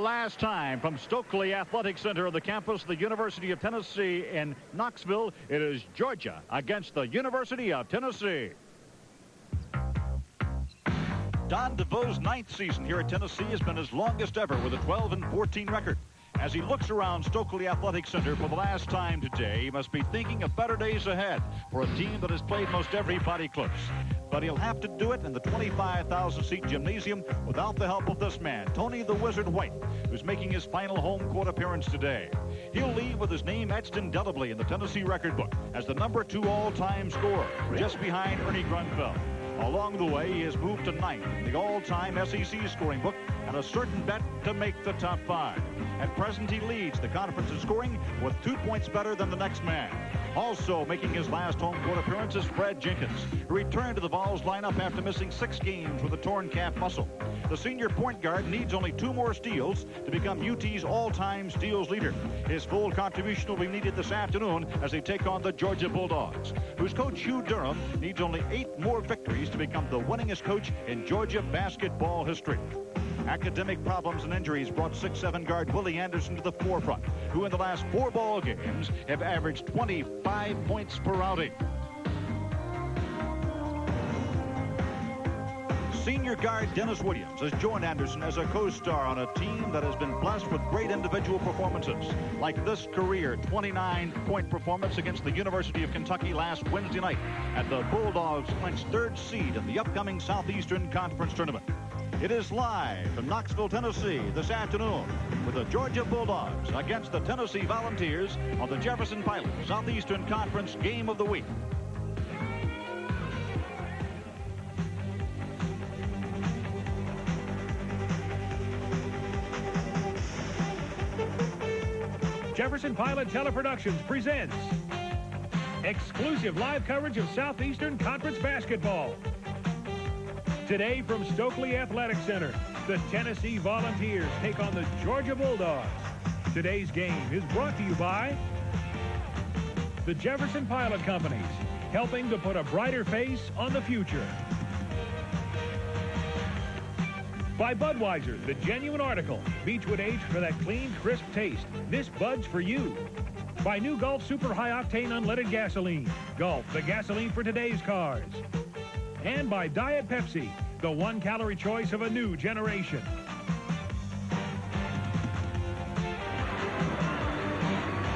Last time from Stokely Athletic Center of the campus of the University of Tennessee in Knoxville, it is Georgia against the University of Tennessee. Don DeVoe's 9th season here at Tennessee has been his longest ever with a 12-14 record. As he looks around Stokely Athletic Center for the last time today, he must be thinking of better days ahead for a team that has played most everybody close. But he'll have to do it in the 25,000-seat gymnasium without the help of this man, Tony the Wizard White, who's making his final home court appearance today. He'll leave with his name etched indelibly in the Tennessee record book as the #2 all-time scorer, just behind Ernie Grunfeld. Along the way, he has moved to 9th in the all-time SEC scoring book and a certain bet to make the top 5. At present, he leads the conference in scoring with 2 points better than the next man. Also making his last home court appearance is Fred Jenkins, who returned to the Vols lineup after missing 6 games with a torn calf muscle. The senior point guard needs only 2 more steals to become UT's all-time steals leader. His full contribution will be needed this afternoon as they take on the Georgia Bulldogs, whose coach Hugh Durham needs only 8 more victories to become the winningest coach in Georgia basketball history. Academic problems and injuries brought 6'7" guard Willie Anderson to the forefront, who in the last 4 ball games have averaged 25 points per outing. Senior guard Dennis Williams has joined Anderson as a co-star on a team that has been blessed with great individual performances, like this career 29-point performance against the University of Kentucky last Wednesday night at the Bulldogs' clinched 3rd seed in the upcoming Southeastern Conference Tournament. It is live from Knoxville, Tennessee this afternoon with the Georgia Bulldogs against the Tennessee Volunteers on the Jefferson Pilot Southeastern Conference Game of the Week. Jefferson Pilot Teleproductions presents exclusive live coverage of Southeastern Conference basketball. Today from Stokely Athletic Center, the Tennessee Volunteers take on the Georgia Bulldogs. Today's game is brought to you by the Jefferson Pilot Companies, helping to put a brighter face on the future. By Budweiser, the genuine article. Beechwood aged for that clean, crisp taste. This Bud's for you. By New Gulf Super High Octane Unleaded Gasoline. Gulf, the gasoline for today's cars. And by Diet Pepsi, the 1-calorie choice of a new generation.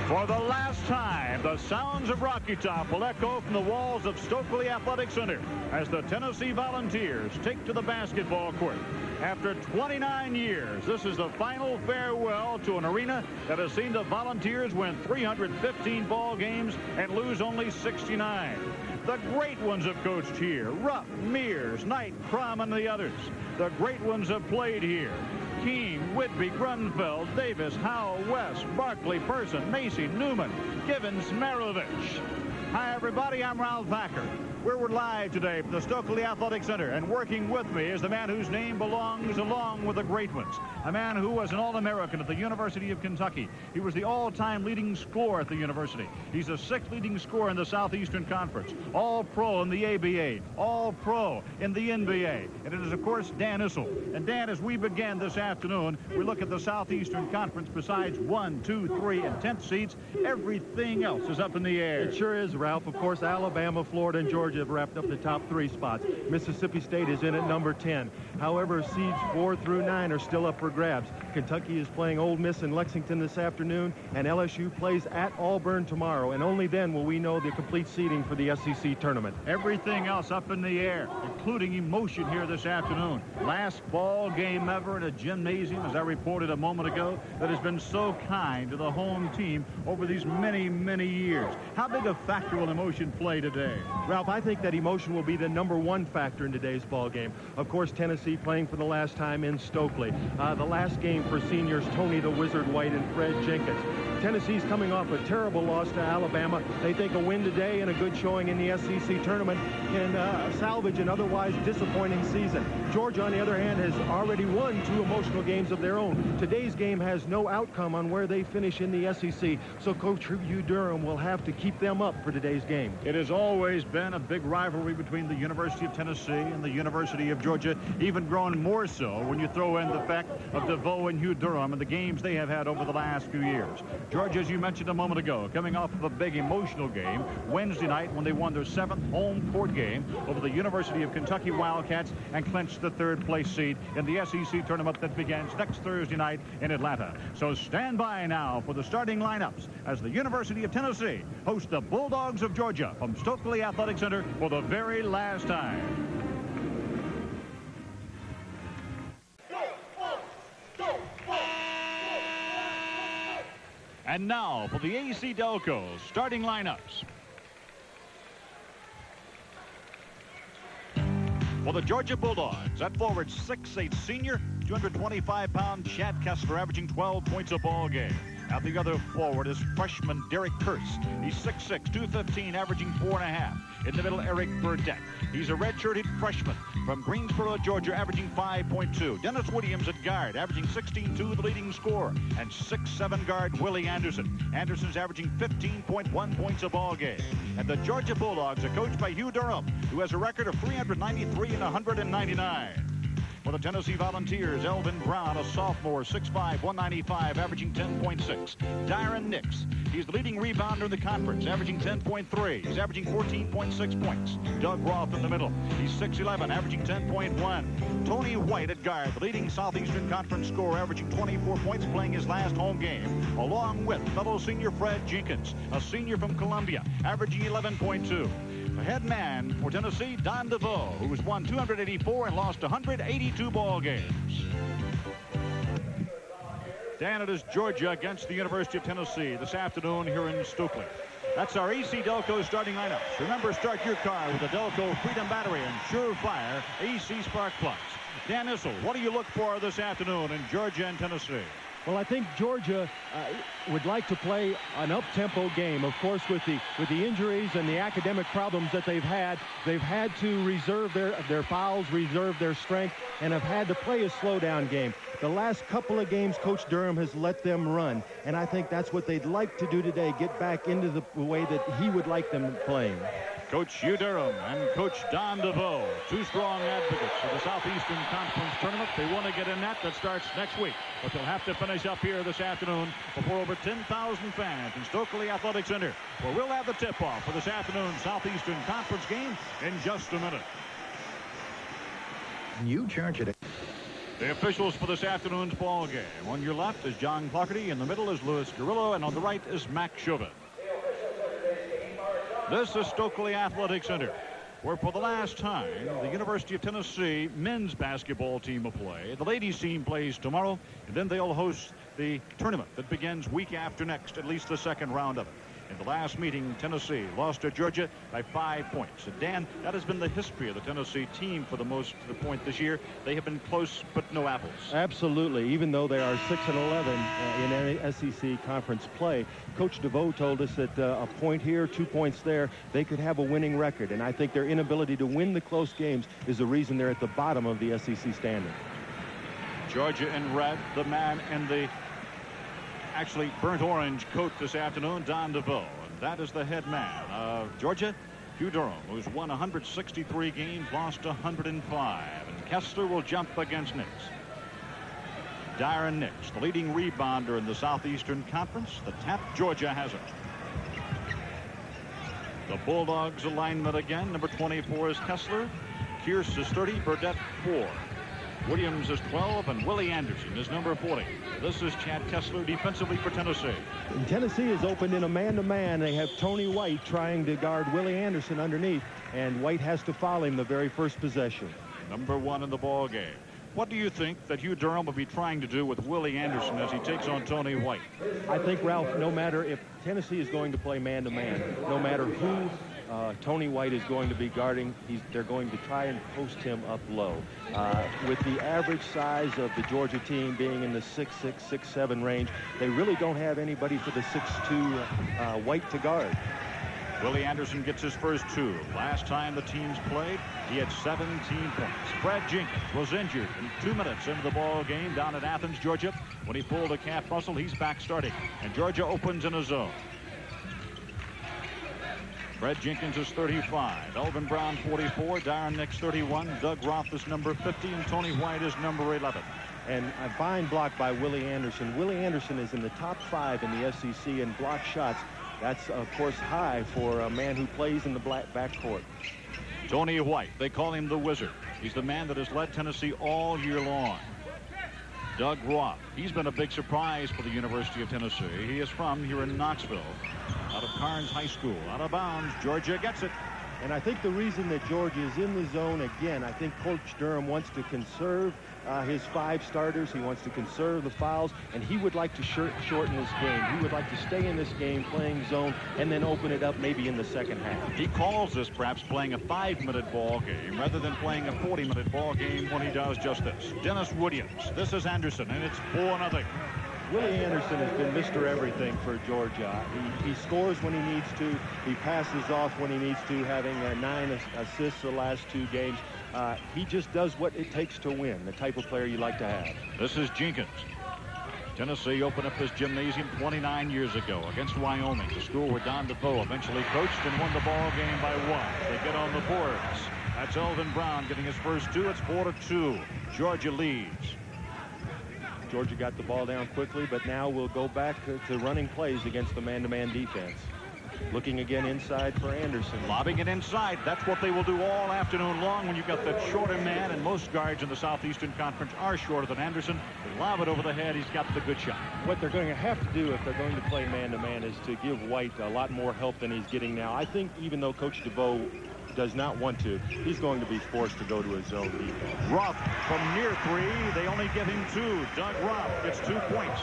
For the last time, the sounds of Rocky Top will echo from the walls of Stokely Athletic Center as the Tennessee Volunteers take to the basketball court. After 29 years, this is the final farewell to an arena that has seen the Volunteers win 315 ball games and lose only 69. The great ones have coached here. Rupp, Mears, Knight, Crum, and the others. The great ones have played here. Keene, Whitby, Grunfeld, Davis, Howe, West, Barkley, Person, Macy, Newman, Givens, Marovich. Hi, everybody. I'm Ralph Packer. We're live today from the Stokely Athletic Center, and working with me is the man whose name belongs along with the great ones. A man who was an All-American at the University of Kentucky. He was the all-time leading scorer at the university. He's the 6th leading scorer in the Southeastern Conference. All-Pro in the ABA. All-Pro in the NBA. And it is, of course, Dan Issel. And Dan, as we begin this afternoon, we look at the Southeastern Conference. Besides 1, 2, 3, and 10th seeds, everything else is up in the air. It sure is, Ralph. Of course, Alabama, Florida, and Georgia have wrapped up the top 3 spots. Mississippi State is in at number 10. However, seeds 4 through 9 are still up for grabs. Kentucky is playing Ole Miss in Lexington this afternoon, and LSU plays at Auburn tomorrow. And only then will we know the complete seeding for the SEC tournament. Everything else up in the air, including emotion here this afternoon. Last ball game ever in a gymnasium, as I reported a moment ago, that has been so kind to the home team over these many, many years. How big a factor will emotion play today? Ralph, I think that emotion will be the #1 factor in today's ball game. Of course, Tennessee playing for the last time in Stokely. The last game for seniors Tony the Wizard White and Fred Jenkins. Tennessee's coming off a terrible loss to Alabama. They think a win today and a good showing in the SEC tournament can salvage an otherwise disappointing season. Georgia, on the other hand, has already won 2 emotional games of their own. Today's game has no outcome on where they finish in the SEC, so Coach Hugh Durham will have to keep them up for today's game. It has always been a big rivalry between the University of Tennessee and the University of Georgia, even grown more so when you throw in the fact of DeVoe and Hugh Durham and the games they have had over the last few years. Georgia, as you mentioned a moment ago, coming off of a big emotional game Wednesday night when they won their 7th home court game over the University of Kentucky Wildcats and clinched the 3rd place seed in the SEC tournament that begins next Thursday night in Atlanta. So stand by now for the starting lineups as the University of Tennessee hosts the Bulldogs of Georgia from Stokely Athletic Center for the very last time. And now for the AC Delco's starting lineups. For the Georgia Bulldogs, at forward 6'8" senior, 225-pound Chad Kessler, averaging 12 points a ball game. At the other forward is freshman Derek Kurtz. He's 6'6", 215, averaging 4.5. In the middle, Eric Burdett. He's a redshirted freshman from Greensboro, Georgia, averaging 5.2. Dennis Williams at guard, averaging 16.2, the leading scorer. And 6'7" guard Willie Anderson. Anderson's averaging 15.1 points a ball game. And the Georgia Bulldogs are coached by Hugh Durham, who has a record of 393 and 199. For the Tennessee Volunteers, Elvin Brown, a sophomore, 6'5", 195, averaging 10.6. Dyron Nix, he's the leading rebounder in the conference, averaging 10.3. He's averaging 14.6 points. Doug Roth in the middle. He's 6'11", averaging 10.1. Tony White at guard, the leading Southeastern Conference scorer, averaging 24 points, playing his last home game, along with fellow senior Fred Jenkins, a senior from Columbia, averaging 11.2. The head man for Tennessee, Don DeVoe, who has won 284 and lost 182 ball games. Dan, it is Georgia against the University of Tennessee this afternoon here in Stokely. That's our AC Delco starting lineups. Remember, start your car with the Delco Freedom Battery and Surefire AC Spark Plugs. Dan Issel, what do you look for this afternoon in Georgia and Tennessee? Well, I think Georgia would like to play an up-tempo game. Of course, with the injuries and the academic problems that they've had to reserve their fouls, reserve their strength, and have had to play a slow-down game. The last couple of games, Coach Durham has let them run, and I think that's what they'd like to do today, get back into the way that he would like them playing. Coach Hugh Durham and Coach Don DeVoe, 2 strong advocates for the Southeastern Conference Tournament. They want to get in that starts next week, but they'll have to finish up here this afternoon before over 10,000 fans in Stokely Athletic Center, where we'll have the tip-off for this afternoon's Southeastern Conference game in just a minute. You charge it. The officials for this afternoon's ball game. On your left is John Clarkerty, in the middle is Louis Garillo, and on the right is Mac Chauvin. This is Stokely Athletic Center, where for the last time, the University of Tennessee men's basketball team will play. The ladies team plays tomorrow, and then they'll host the tournament that begins week after next, at least the second round of it. In the last meeting, Tennessee lost to Georgia by 5 points. And Dan, that has been the history of the Tennessee team for the most of the point this year. They have been close, but no apples. Absolutely. Even though they are 6-11 in SEC conference play, Coach DeVoe told us that a point here, 2 points there, they could have a winning record. And I think their inability to win the close games is the reason they're at the bottom of the SEC standing. Georgia in red, the man in the actually burnt orange coat this afternoon, Don DeVoe. And that is the head man of Georgia, Hugh Durham, who's won 163 games, lost 105. And Kessler will jump against Nix. Dyron Nix, the leading rebounder in the Southeastern Conference. The tap, Georgia has it. The Bulldogs alignment again. Number 24 is Kessler. Kearse is 30, Burdett 4. Williams is 12, and Willie Anderson is number 40. This is Chad Kessler defensively for Tennessee. And Tennessee is opened in a man-to-man. They have Tony White trying to guard Willie Anderson underneath, and White has to foul him the very first possession. Number 1 in the ball game. What do you think that Hugh Durham will be trying to do with Willie Anderson as he takes on Tony White? I think, Ralph, no matter if Tennessee is going to play man-to-man, no matter who Tony White is going to be guarding, they're going to try and post him up low. With the average size of the Georgia team being in the 6'6", 6'7" range, they really don't have anybody for the 6'2" White to guard. Willie Anderson gets his first 2. Last time the teams played, he had 17 points. Fred Jenkins was injured in 2 minutes into the ball game down at Athens, Georgia. When he pulled a calf muscle, he's back starting. And Georgia opens in a zone. Fred Jenkins is 35. Elvin Brown 44. Darren Nix 31. Doug Roth is number 50. And Tony White is number 11. And a fine block by Willie Anderson. Willie Anderson is in the top 5 in the SEC in block shots. That's, of course, high for a man who plays in the backcourt. Tony White, they call him the Wizard. He's the man that has led Tennessee all year long. Doug Roth, he's been a big surprise for the University of Tennessee. He is from here in Knoxville, out of Carnes High School. Out of bounds, Georgia gets it. And I think the reason that Georgia is in the zone again, I think Coach Durham wants to conserve his 5 starters. He wants to conserve the fouls, and he would like to shorten this game. He would like to stay in this game playing zone and then open it up maybe in the second half. He calls this perhaps playing a 5-minute ball game rather than playing a 40-minute ball game when he does just this. Dennis Williams. This is Anderson, and it's 4-0. Willie Anderson has been Mr. Everything for Georgia. He scores when he needs to. He passes off when he needs to, having 9 assists the last 2 games. He just does what it takes to win, the type of player you like to have. This is Jenkins. Tennessee opened up this gymnasium 29 years ago against Wyoming, the school where Don DeVoe eventually coached and won the ball game by 1. They get on the boards. That's Elvin Brown getting his first 2. It's 4-2. Georgia leads. Georgia got the ball down quickly, but now we'll go back to running plays against the man-to-man defense. Looking again inside for Anderson. Lobbing it inside. That's what they will do all afternoon long when you've got that shorter man, and most guards in the Southeastern Conference are shorter than Anderson. They lob it over the head. He's got the good shot. What they're going to have to do if they're going to play man-to-man is to give White a lot more help than he's getting now. I think even though Coach DeVoe does not want to, he's going to be forced to go to his zone defense. Roth from near 3. They only give him 2. Doug Roth gets 2 points.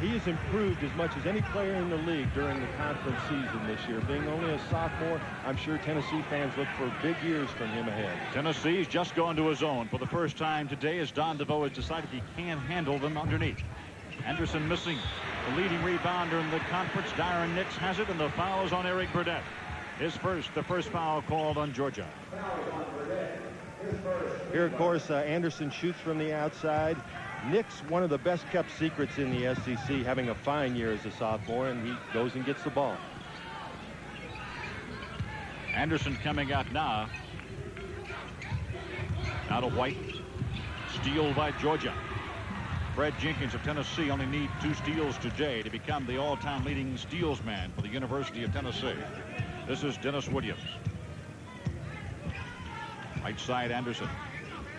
He has improved as much as any player in the league during the conference season this year. Being only a sophomore, I'm sure Tennessee fans look for big years from him ahead. Tennessee's just gone to a zone for the first time today as Don DeVoe has decided he can't handle them underneath. Anderson missing the leading rebounder in the conference. Darren Nix has it, and the foul is on Eric Burdett. The first foul called on Georgia. Here, of course, Anderson shoots from the outside. Nix, one of the best kept secrets in the SEC, having a fine year as a sophomore, and he goes and gets the ball. Anderson coming out now. Out of White. Steal by Georgia. Fred Jenkins of Tennessee only need 2 steals today to become the all-time leading steals man for the University of Tennessee. This is Dennis Williams. Right side Anderson.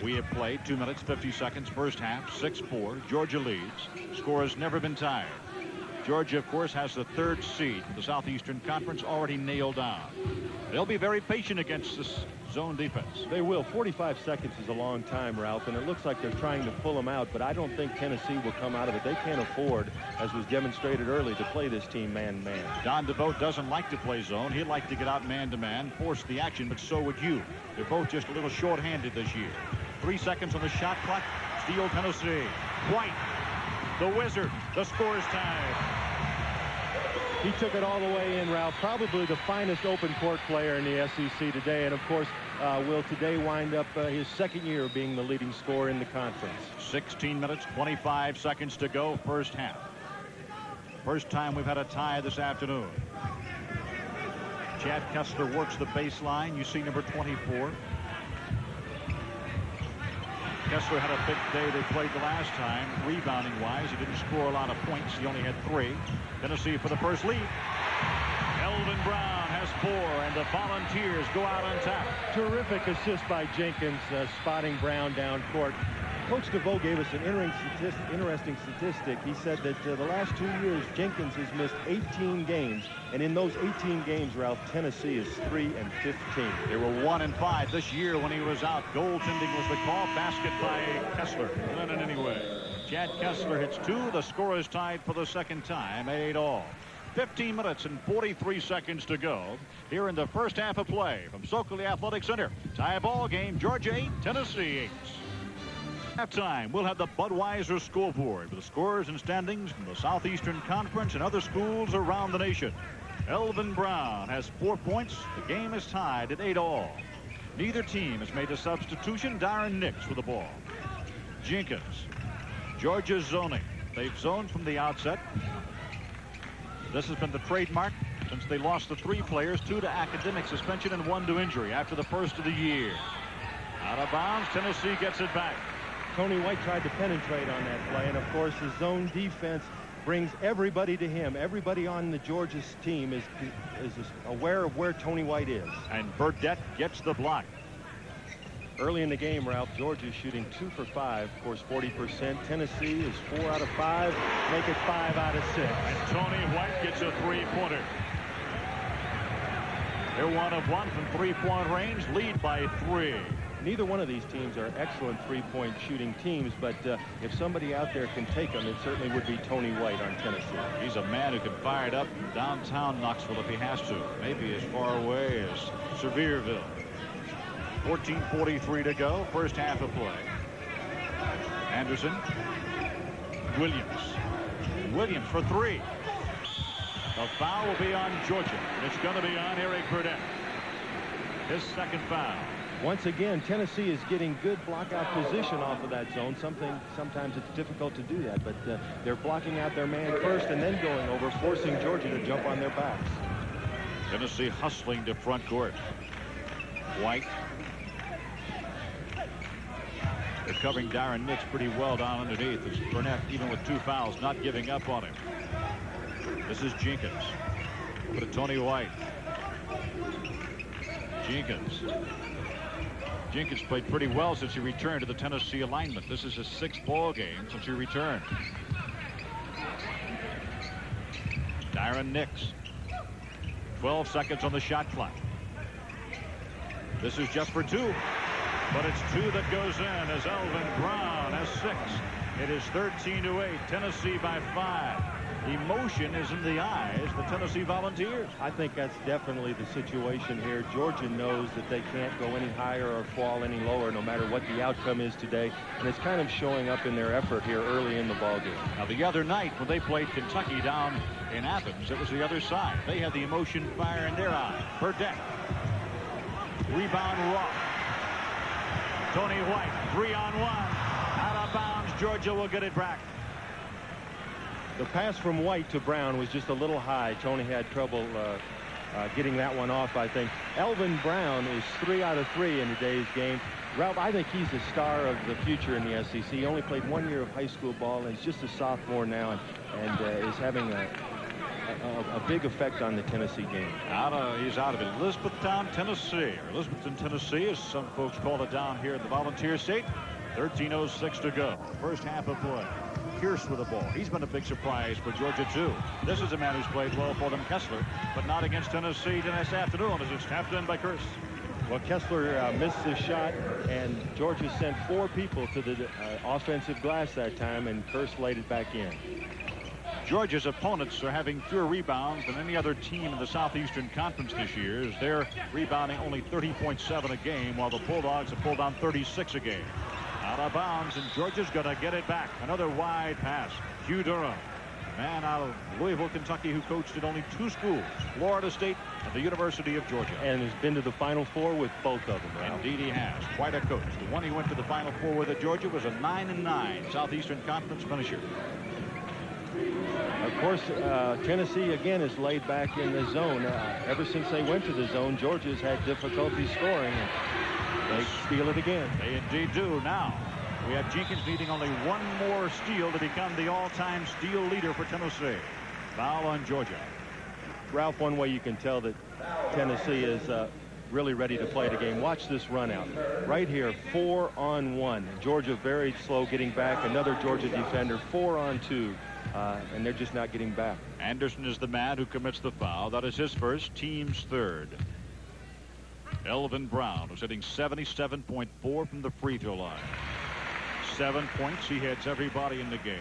We have played 2 minutes, 50 seconds, first half, 6-4. Georgia leads. Score has never been tied. Georgia, of course, has the 3rd seed in the Southeastern Conference already nailed down. They'll be very patient against this zone defense. They will. 45 seconds is a long time, Ralph, and it looks like they're trying to pull them out, but I don't think Tennessee will come out of it. They can't afford, as was demonstrated early, to play this team man-to-man. Don DeVoe doesn't like to play zone. He'd like to get out man-to-man, force the action, but so would you. They're both just a little short-handed this year. 3 seconds on the shot clock. Steal Tennessee. White, the Wizard. The score is tied. He took it all the way in, Ralph. Probably the finest open court player in the SEC today, and of course will today wind up his 2nd year being the leading scorer in the conference. 16 minutes, 25 seconds to go, first half. First time we've had a tie this afternoon. Chad Kessler works the baseline. You see number 24. Kessler had a big day. They played the last time. Rebounding-wise, he didn't score a lot of points. He only had 3. Tennessee for the first lead. Elvin Brown has 4, and the Volunteers go out on top. Terrific assist by Jenkins, spotting Brown down court. Coach DeVoe gave us an interesting statistic. He said that the last 2 years, Jenkins has missed 18 games, and in those 18 games, Ralph, Tennessee is 3-15. They were 1-5 this year when he was out. Goaltending was the call. Basket by Kessler. Not in any way. Chad Kessler hits 2. The score is tied for the 2nd time, 8-all. 15 minutes and 43 seconds to go here in the first half of play from Stokely Athletic Center. Tie ball game, Georgia 8, Tennessee 8. Halftime, we'll have the Budweiser scoreboard with the scores and standings from the Southeastern Conference and other schools around the nation. Elvin Brown has 4 points. The game is tied at 8-all. Neither team has made a substitution. Darren Nix with the ball. Jenkins. Georgia zoning. They've zoned from the outset. This has been the trademark since they lost the 3 players, 2 to academic suspension and 1 to injury after the first of the year. Out of bounds. Tennessee gets it back. Tony White tried to penetrate on that play, and of course his zone defense brings everybody to him. Everybody on the Georgia's team is aware of where Tony White is. And Burdette gets the block. Early in the game, Ralph, Georgia's shooting 2 for 5, of course 40%. Tennessee is 4 out of 5, make it 5 out of 6. And Tony White gets a 3-pointer. They're 1 of 1 from 3-point range, lead by 3. Neither one of these teams are excellent 3-point shooting teams, but if somebody out there can take them, it certainly would be Tony White on Tennessee. He's a man who can fire it up downtown Knoxville if he has to, maybe as far away as Sevierville. 14:43 to go, first half of play. Anderson. Williams for 3. The foul will be on Georgia. It's going to be on Eric Burdette. His second foul. Once again, Tennessee is getting good blockout position off of that zone. Sometimes it's difficult to do that, but they're blocking out their man first and then going over, forcing Georgia to jump on their backs. Tennessee hustling to front court. White. They're covering Darren Nix pretty well down underneath. It's Burnett, even with 2 fouls, not giving up on him. This is Jenkins. Put it Tony White. Jenkins played pretty well since he returned to the Tennessee alignment. This is his 6th ball game since he returned. Darren Nix. 12 seconds on the shot clock. This is just for 2. But it's 2 that goes in as Elvin Brown has 6. It is 13-8. Tennessee by 5. Emotion is in the eyes of the Tennessee Volunteers. I think that's definitely the situation here. Georgia knows that they can't go any higher or fall any lower no matter what the outcome is today, and it's kind of showing up in their effort here early in the ballgame. Now the other night when they played Kentucky down in Athens, it was the other side. They had the emotion fire in their eye. Burdette. Rebound Roth. Tony White, 3-on-1. Out of bounds. Georgia will get it back. The pass from White to Brown was just a little high. Tony had trouble getting that one off, I think. Elvin Brown is 3 out of 3 in today's game. Ralph, I think he's the star of the future in the SEC. He only played 1 year of high school ball, and he's just a sophomore now, and is having a big effect on the Tennessee game. He's out of Elizabethtown, Tennessee, or Elizabethton, Tennessee, as some folks call it down here in the Volunteer State. 13:06 to go. First half of play. Pierce with the ball. He's been a big surprise for Georgia, too. This is a man who's played well for them, Kessler, but not against Tennessee this afternoon as it's tapped in by Kearse. Well, Kessler missed his shot, and Georgia sent 4 people to the offensive glass that time, and Kearse laid it back in. Georgia's opponents are having fewer rebounds than any other team in the Southeastern Conference this year, as they're rebounding only 30.7 a game, while the Bulldogs have pulled down 36 a game. Out of bounds, and Georgia's going to get it back. Another wide pass. Hugh Durham, a man out of Louisville, Kentucky, who coached at only 2 schools, Florida State and the University of Georgia. And has been to the Final Four with both of them, Ralph. Indeed he has. Quite a coach. The one he went to the Final Four with at Georgia was a 9-9 Southeastern Conference finisher. Of course, Tennessee, again, is laid back in the zone. Ever since they went to the zone, Georgia's had difficulty scoring. They steal it again. They indeed do. Now, we have Jenkins needing only 1 more steal to become the all-time steal leader for Tennessee. Foul on Georgia. Ralph, one way you can tell that Tennessee is really ready to play the game. Watch this run out. Right here, 4-on-1. Georgia very slow getting back. Another Georgia defender, 4-on-2. And they're just not getting back. Anderson is the man who commits the foul. That is his first, team's third. Elvin Brown was hitting 77.4 from the free throw line. 7 points. He hits everybody in the game.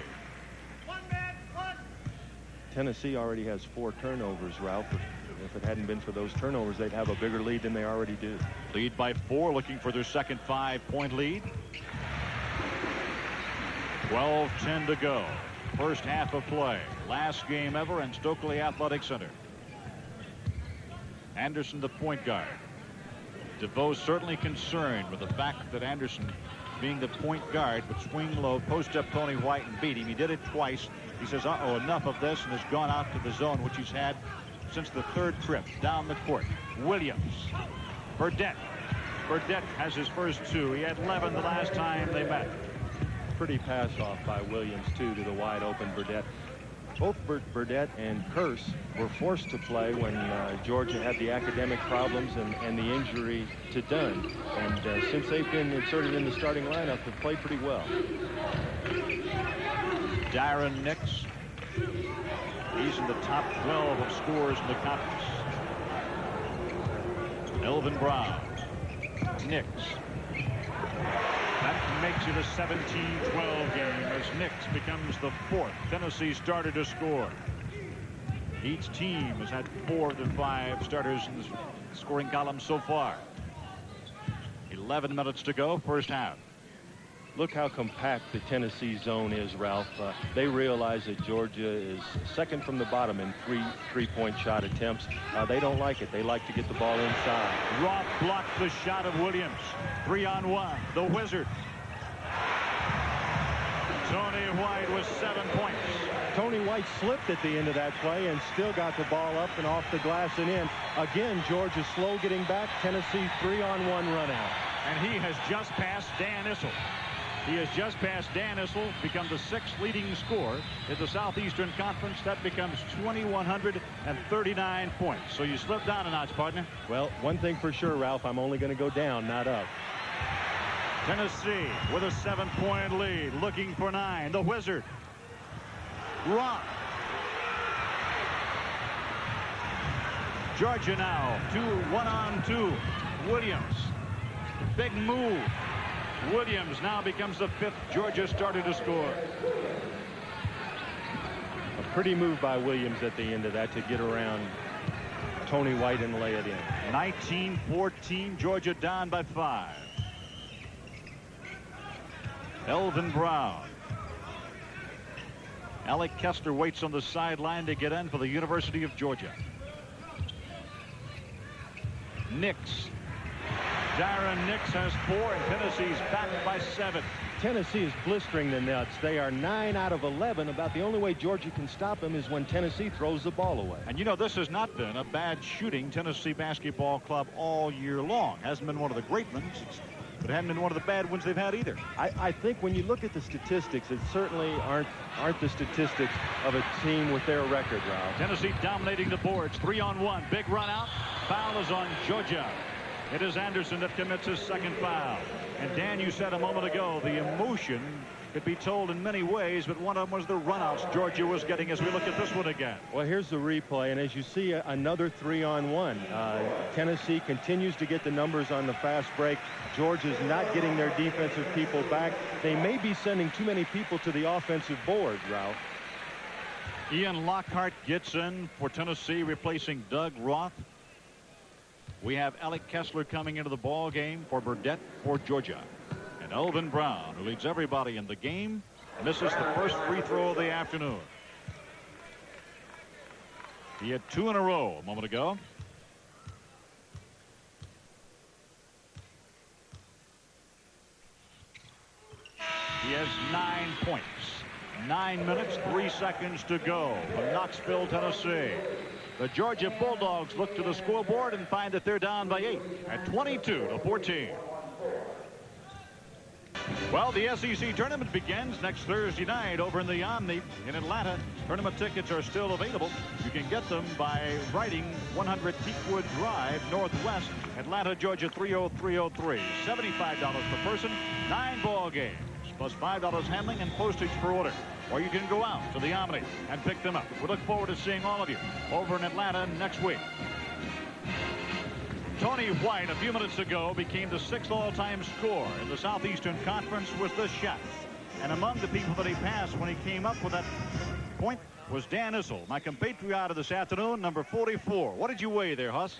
Tennessee already has 4 turnovers, Ralph. If it hadn't been for those turnovers, they'd have a bigger lead than they already do. Lead by 4, looking for their second 5-point lead. 12:10 to go. First half of play. Last game ever in Stokely Athletic Center. Anderson, the point guard. DeVoe certainly concerned with the fact that Anderson, being the point guard, would swing low, post up Tony White, and beat him. He did it twice. He says, uh-oh, enough of this, and has gone out to the zone, which he's had since the third trip down the court. Williams. Burdette. Burdette has his first two. He had 11 the last time they met. Pretty pass off by Williams, too, to the wide open Burdette. Both Burdette and Kearse were forced to play when Georgia had the academic problems and the injury to Dunn. And since they've been inserted in the starting lineup, they've played pretty well. Darren Nix. He's in the top 12 of scorers in the conference. Elvin Brown. Nix. That makes it a 17-12 game as Nix becomes the fourth Tennessee starter to score. Each team has had 4 of the 5 starters in the scoring column so far. 11 minutes to go, first half. Look how compact the Tennessee zone is, Ralph. They realize that Georgia is second from the bottom in three-point shot attempts. They don't like it. They like to get the ball inside. Roth blocked the shot of Williams. 3-on-1. The Wizard. Tony White with 7 points. Tony White slipped at the end of that play and still got the ball up and off the glass and in. Again, Georgia slow getting back. Tennessee 3-on-1 run out. And he has just passed Dan Issel. He has just passed Dan Issel, become the 6th leading scorer in the Southeastern Conference. That becomes 2,139 points. So you slipped down a notch, partner. Well, one thing for sure, Ralph, I'm only going to go down, not up. Tennessee with a 7-point lead, looking for 9. The Wizard. Roth. Georgia now 1-on-2. Williams. Big move. Williams now becomes the 5th Georgia starter to score. A pretty move by Williams at the end of that to get around Tony White and lay it in. 19-14, Georgia down by 5. Elvin Brown. Alec Kessler waits on the sideline to get in for the University of Georgia. Nix. Darren Nix has 4, and Tennessee's back by 7. Tennessee is blistering the Nuts. They are 9 out of 11. About the only way Georgia can stop them is when Tennessee throws the ball away. And you know, this has not been a bad shooting Tennessee basketball club all year long. Hasn't been one of the great ones, but it hasn't been one of the bad ones they've had either. I think when you look at the statistics, it certainly aren't the statistics of a team with their record, Ralph. Tennessee dominating the boards. 3-on-1. Big run out. Foul is on Georgia. It is Anderson that commits his second foul. And Dan, you said a moment ago, the emotion could be told in many ways, but one of them was the runouts Georgia was getting as we look at this one again. Well, here's the replay, and as you see, another 3-on-1. Tennessee continues to get the numbers on the fast break. Georgia's not getting their defensive people back. They may be sending too many people to the offensive board, Ralph. Ian Lockhart gets in for Tennessee, replacing Doug Roth. We have Alec Kessler coming into the ball game for Burdette for Georgia. And Elvin Brown, who leads everybody in the game, misses the first free throw of the afternoon. He had 2 in a row a moment ago. He has 9 points. 9 minutes, 3 seconds to go from Knoxville, Tennessee. The Georgia Bulldogs look to the scoreboard and find that they're down by 8 at 22-14. Well, the SEC tournament begins next Thursday night over in the Omni in Atlanta. Tournament tickets are still available. You can get them by writing 100 Teakwood Drive, Northwest, Atlanta, Georgia 30303. $75 per person, 9 ball games, plus $5 handling and postage per order. Or you can go out to the Omni and pick them up. We look forward to seeing all of you over in Atlanta next week. Tony White, a few minutes ago, became the 6th all-time scorer in the Southeastern Conference with this shot. And among the people that he passed when he came up with that point was Dan Issel, my compatriot of this afternoon, number 44. What did you weigh there, Huss?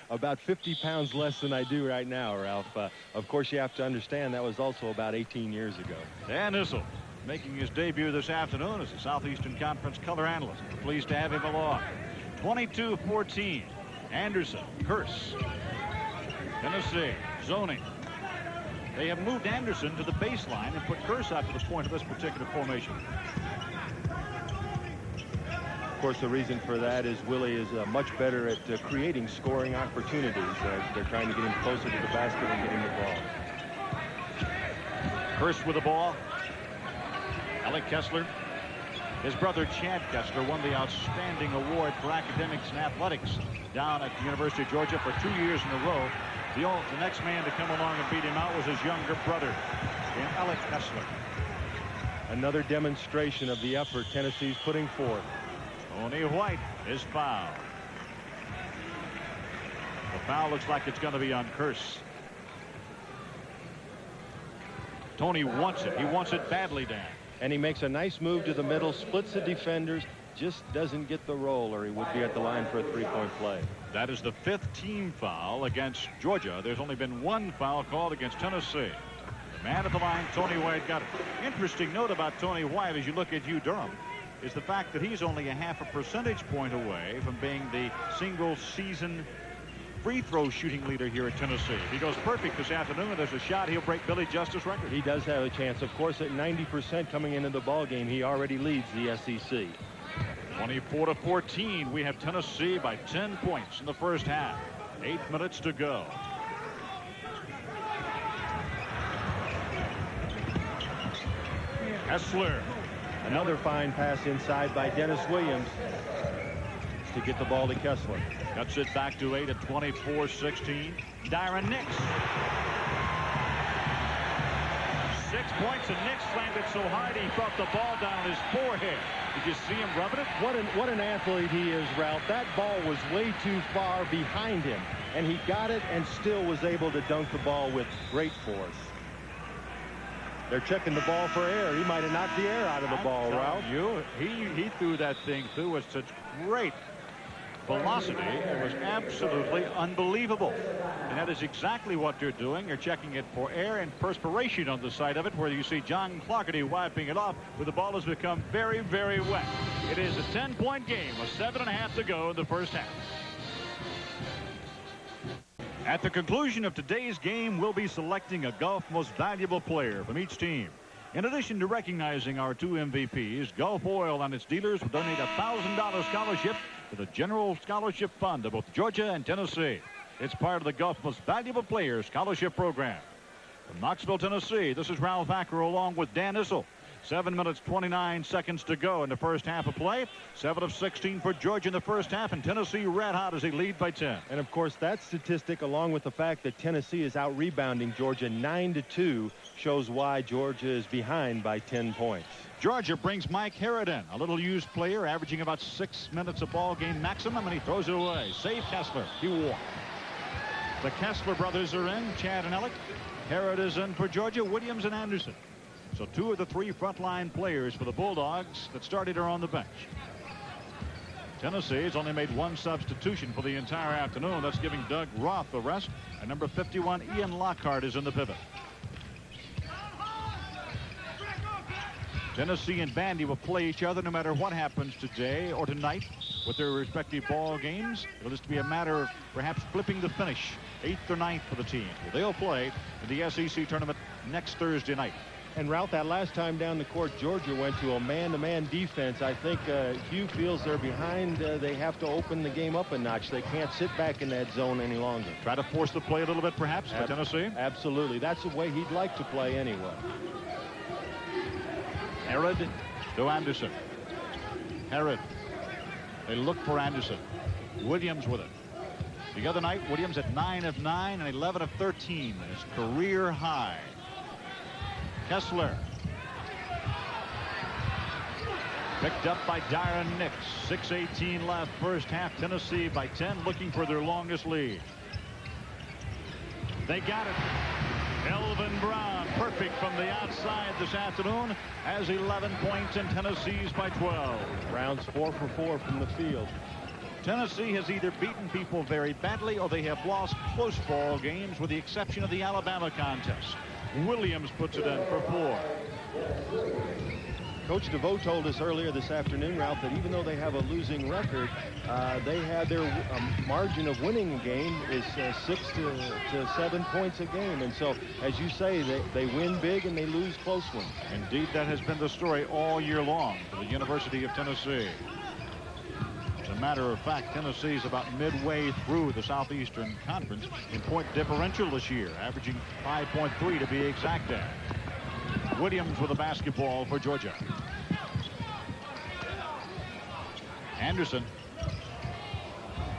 About 50 pounds less than I do right now, Ralph. Of course, you have to understand that was also about 18 years ago. Dan Issel making his debut this afternoon as a Southeastern Conference color analyst. Pleased to have him along. 22-14. Anderson, Curse. Tennessee zoning. They have moved Anderson to the baseline and put Curse out to the point of this particular formation. Of course, the reason for that is Willie is much better at creating scoring opportunities. They're trying to get him closer to the basket and getting the ball. Curse with the ball. Alec Kessler. His brother Chad Kessler won the outstanding award for academics and athletics down at the University of Georgia for 2 years in a row. The next man to come along and beat him out was his younger brother, Alec Kessler. Another demonstration of the effort Tennessee's putting forth. Tony White is fouled. The foul looks like it's going to be on Curse. Tony wants it. He wants it badly, Dan. And he makes a nice move to the middle, splits the defenders, just doesn't get the roll, or he would be at the line for a three-point play. That is the 5th team foul against Georgia. There's only been 1 foul called against Tennessee. The man at the line, Tony White, got it. Interesting note about Tony White as you look at Hugh Durham is the fact that he's only a half a percentage point away from being the single season free throw shooting leader here at Tennessee. If he goes perfect this afternoon and there's a shot, he'll break Billy Justice's record. He does have a chance. Of course, at 90% coming into the ball game, he already leads the SEC. 24-14. We have Tennessee by 10 points in the first half. 8 minutes to go. Kessler. Another fine pass inside by Dennis Williams to get the ball to Kessler. Cuts it back to 8 at 24-16. Dyron Nix. 6 points, and Nix slammed it so hard he brought the ball down his forehead. Did you see him rubbing it? What an athlete he is, Ralph. That ball was way too far behind him, and he got it and still was able to dunk the ball with great force. They're checking the ball for air. He might have knocked the air out of the ball, Ralph. He threw that thing through with such great velocity. It was absolutely unbelievable. And that is exactly what they're doing. They're checking it for air and perspiration on the side of it, where you see John Clarkety wiping it off, where the ball has become very, very wet. It is a 10-point game, with 7.5 to go in the first half. At the conclusion of today's game, we'll be selecting a Gulf Most Valuable Player from each team. In addition to recognizing our 2 MVPs, Gulf Oil and its dealers will donate a $1,000 scholarship to the General Scholarship Fund of both Georgia and Tennessee. It's part of the Gulf Most Valuable Players Scholarship Program. From Knoxville, Tennessee, this is Ralph Acker along with Dan Issel. 7 minutes, 29 seconds to go in the first half of play. 7 of 16 for Georgia in the first half, and Tennessee red hot as they lead by 10. And, of course, that statistic, along with the fact that Tennessee is out-rebounding Georgia 9-2, shows why Georgia is behind by 10 points. Georgia brings Mike Herod in, a little used player, averaging about 6 minutes a ball game maximum, and he throws it away. Save Kessler. He walked. The Kessler brothers are in, Chad and Alec. Herod is in for Georgia, Williams and Anderson. So 2 of the 3 frontline players for the Bulldogs that started are on the bench. Tennessee has only made 1 substitution for the entire afternoon. That's giving Doug Roth the rest. And number 51, Ian Lockhart, is in the pivot. Tennessee and Vandy will play each other no matter what happens today or tonight with their respective ball games. It'll just be a matter of perhaps flipping the finish, 8th or 9th for the team. Well, they'll play in the SEC tournament next Thursday night. And, Ralph, that last time down the court, Georgia went to a man-to-man defense. I think Hugh feels they're behind. They have to open the game up a notch. They can't sit back in that zone any longer. Try to force the play a little bit, perhaps, by Tennessee? Absolutely. That's the way he'd like to play anyway. Herod to Anderson. Herod. They look for Anderson. Williams with it. The other night, Williams at 9 of 9 and 11 of 13. His career high. Kessler. Picked up by Dyron Nix. 6:18 left first half. Tennessee by 10, looking for their longest lead. They got it. Elvin Brown, perfect from the outside this afternoon, has 11 points, and Tennessee's by 12. Brown's 4 for 4 from the field. Tennessee has either beaten people very badly or they have lost close ball games, with the exception of the Alabama contest. Williams puts it in for 4. Coach DeVoe told us earlier this afternoon, Ralph, that even though they have a losing record, they had their margin of winning a game is 6 to 7 points a game. And so, as you say, they win big and they lose close ones. Indeed, that has been the story all year long for the University of Tennessee. As a matter of fact, Tennessee is about midway through the Southeastern Conference in point differential this year, averaging 5.3 to be exact at. Williams with the basketball for Georgia. Anderson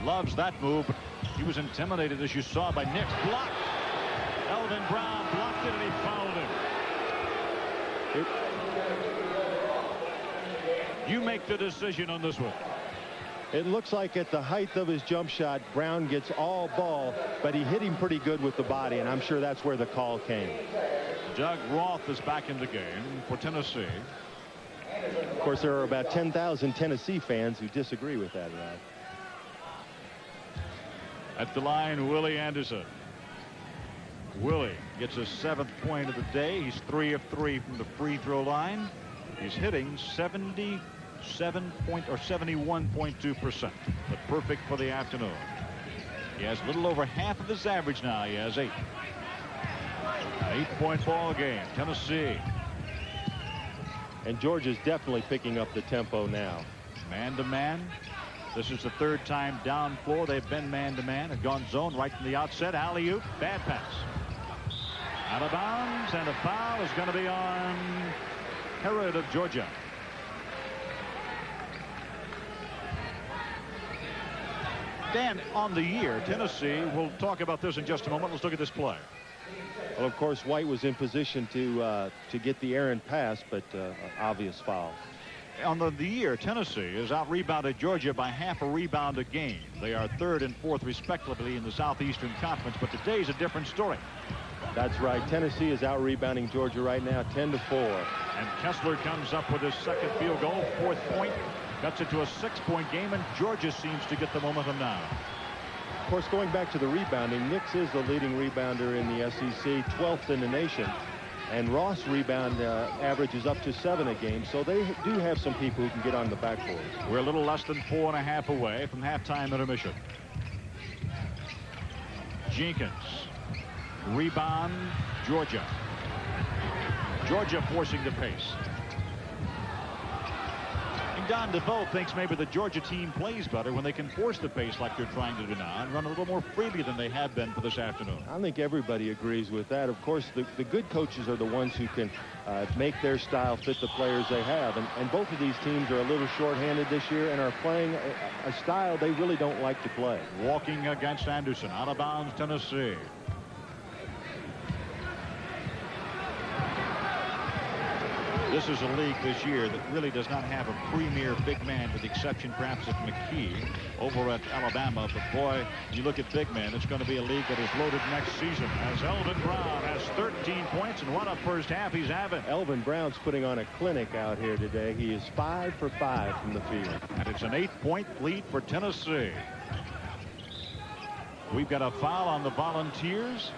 loves that move, but he was intimidated, as you saw, by Nick's block. Elvin Brown blocked it and he fouled him. You make the decision on this one. It looks like at the height of his jump shot, Brown gets all ball, but he hit him pretty good with the body, and I'm sure that's where the call came. Doug Roth is back in the game for Tennessee. Of course, there are about 10,000 Tennessee fans who disagree with that, Ralph. At the line, Willie Anderson. Willie gets his 7th point of the day. He's 3 of 3 from the free throw line. He's hitting 71.2%, but perfect for the afternoon. He has a little over half of his average now. He has 8. An 8-point ball game. Tennessee. And Georgia's definitely picking up the tempo now. Man-to-man. This is the 3rd time down floor they've been man-to-man. Had gone zone right from the outset. Alley-oop. Bad pass. Out of bounds, and a foul is going to be on Herod of Georgia. Dan, on the year, Tennessee, we'll talk about this in just a moment. Let's look at this play. Well, of course, White was in position to get the errant pass, but obvious foul. On the year, Tennessee has out-rebounded Georgia by half a rebound a game. They are 3rd and 4th, respectively, in the Southeastern Conference, but today's a different story. That's right. Tennessee is out-rebounding Georgia right now, 10-4. And Kessler comes up with his 2nd field goal, 4th point. Cuts it to a 6-point game, and Georgia seems to get the momentum now. Of course, going back to the rebounding, Nix is the leading rebounder in the SEC, 12th in the nation. And Ross' rebound average is up to 7 a game, so they do have some people who can get on the backboard. We're a little less than 4.5 away from halftime intermission. Jenkins. Rebound, Georgia. Georgia forcing the pace. Don DeVoe thinks maybe the Georgia team plays better when they can force the pace like they're trying to do now and run a little more freely than they have been for this afternoon. I think everybody agrees with that. Of course, the good coaches are the ones who can make their style fit the players they have. And both of these teams are a little short-handed this year and are playing a style they really don't like to play. Walking against Anderson. Out of bounds, Tennessee. This is a league this year that really does not have a premier big man, with the exception perhaps of McKee over at Alabama. But boy, you look at big men, it's going to be a league that is loaded next season. As Elvin Brown has 13 points, and what a first half he's having. Elvin Brown's putting on a clinic out here today. He is 5 for 5 from the field. And it's an 8-point lead for Tennessee. We've got a foul on the Volunteers.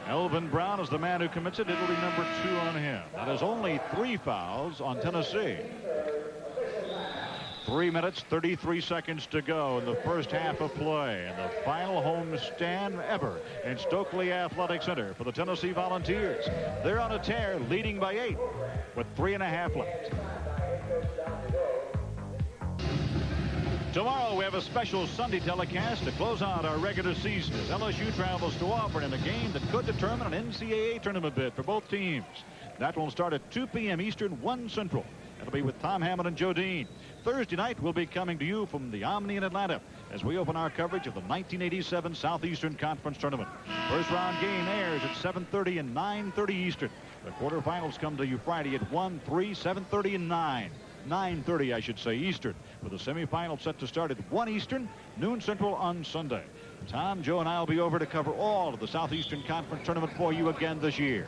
Elvin Brown is the man who commits it. It'll be number 2 on him. That is only 3 fouls on Tennessee. 3 minutes, 33 seconds to go in the first half of play. And the final home stand ever in Stokely Athletic Center for the Tennessee Volunteers. They're on a tear, leading by 8 with 3.5 left. Tomorrow we have a special Sunday telecast to close out our regular season as LSU travels to Auburn in a game that could determine an NCAA tournament bid for both teams. That will start at 2 p.m. Eastern, 1 Central. It'll be with Tom Hammond and Joe Dean. Thursday night we'll be coming to you from the Omni in Atlanta as we open our coverage of the 1987 Southeastern Conference Tournament. First round game airs at 7:30 and 9:30 Eastern. The quarterfinals come to you Friday at 1, 3, 7:30 and 9:30, I should say, Eastern, with the semifinal set to start at 1 Eastern, noon Central on Sunday. Tom, Joe, and I will be over to cover all of the Southeastern Conference Tournament for you again this year.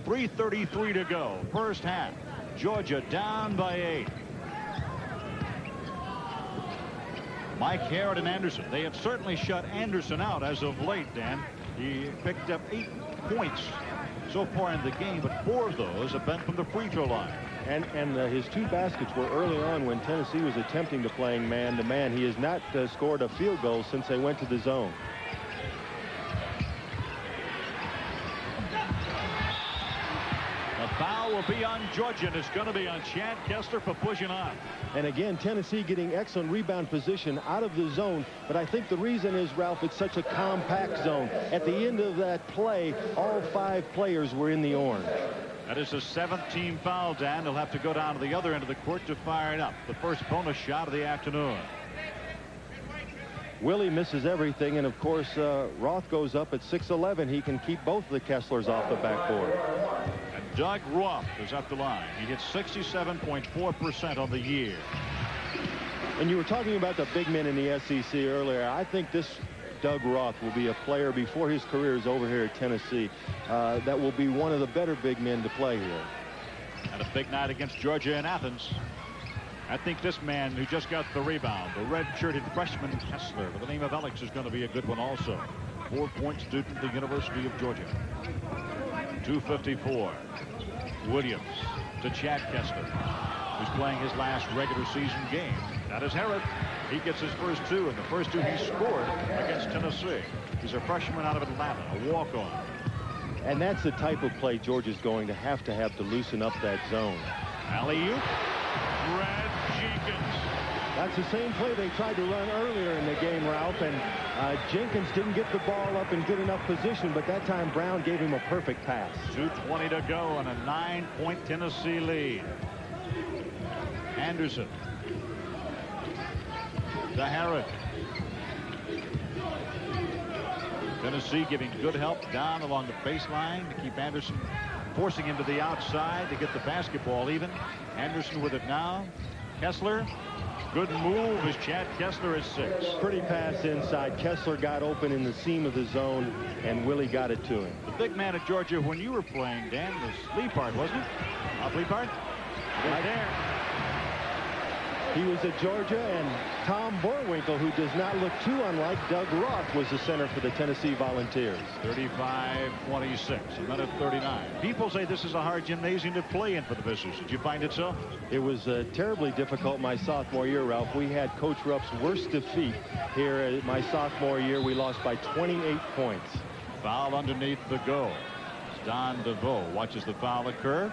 3:33 to go, first half. Georgia down by 8. Mike Harrod and Anderson. They have certainly shut Anderson out as of late, Dan. He picked up 8 points so far in the game, but 4 of those have been from the free throw line. And his 2 baskets were early on when Tennessee was attempting to playing man-to-man. He has not scored a field goal since they went to the zone. The foul will be on Georgia, and it's going to be on Chad Kessler for pushing off. And again, Tennessee getting excellent rebound position out of the zone. But I think the reason is, Ralph, it's such a compact zone. At the end of that play, all 5 players were in the orange. That is a 7th-team foul, Dan. They'll have to go down to the other end of the court to fire it up. The first bonus shot of the afternoon. Willie misses everything, and of course Roth goes up at 6'11". He can keep both the Kesslers off the backboard. And Doug Roth is up the line. He hits 67.4% on the year. And you were talking about the big men in the SEC earlier. I think this Doug Roth will be a player before his career is over here at Tennessee that will be one of the better big men to play here. And a big night against Georgia in Athens. I think this man who just got the rebound, the red-shirted freshman Kessler, by the name of Alex, is going to be a good one also. 4-point student at the University of Georgia. 2:54. Williams to Chad Kessler, who's playing his last regular season game. That is Herod. He gets his first 2, and the first 2 he scored against Tennessee. He's a freshman out of Atlanta, a walk-on. And that's the type of play Georgia's going to have to loosen up that zone. Alley-oop. Brad Jenkins. That's the same play they tried to run earlier in the game, Ralph, and Jenkins didn't get the ball up in good enough position, but that time Brown gave him a perfect pass. 2:20 to go and a 9-point Tennessee lead. Anderson to Herod. Tennessee giving good help down along the baseline to keep Anderson, forcing him to the outside to get the basketball even. Anderson with it now. Kessler. Good move as Chad Kessler is 6. Pretty pass inside. Kessler got open in the seam of the zone, and Willie got it to him. The big man at Georgia when you were playing, Dan, was Leapart, wasn't it? Leapart? Right there. He was at Georgia, and Tom Borwinkle, who does not look too unlike Doug Roth, was the center for the Tennessee Volunteers. 35-26, a minute 39. People say this is a hard gymnasium to play in for the visitors. Did you find it so? It was terribly difficult my sophomore year, Ralph. We had Coach Rupp's worst defeat here my sophomore year. We lost by 28 points. Foul underneath the goal. Don DeVoe watches the foul occur.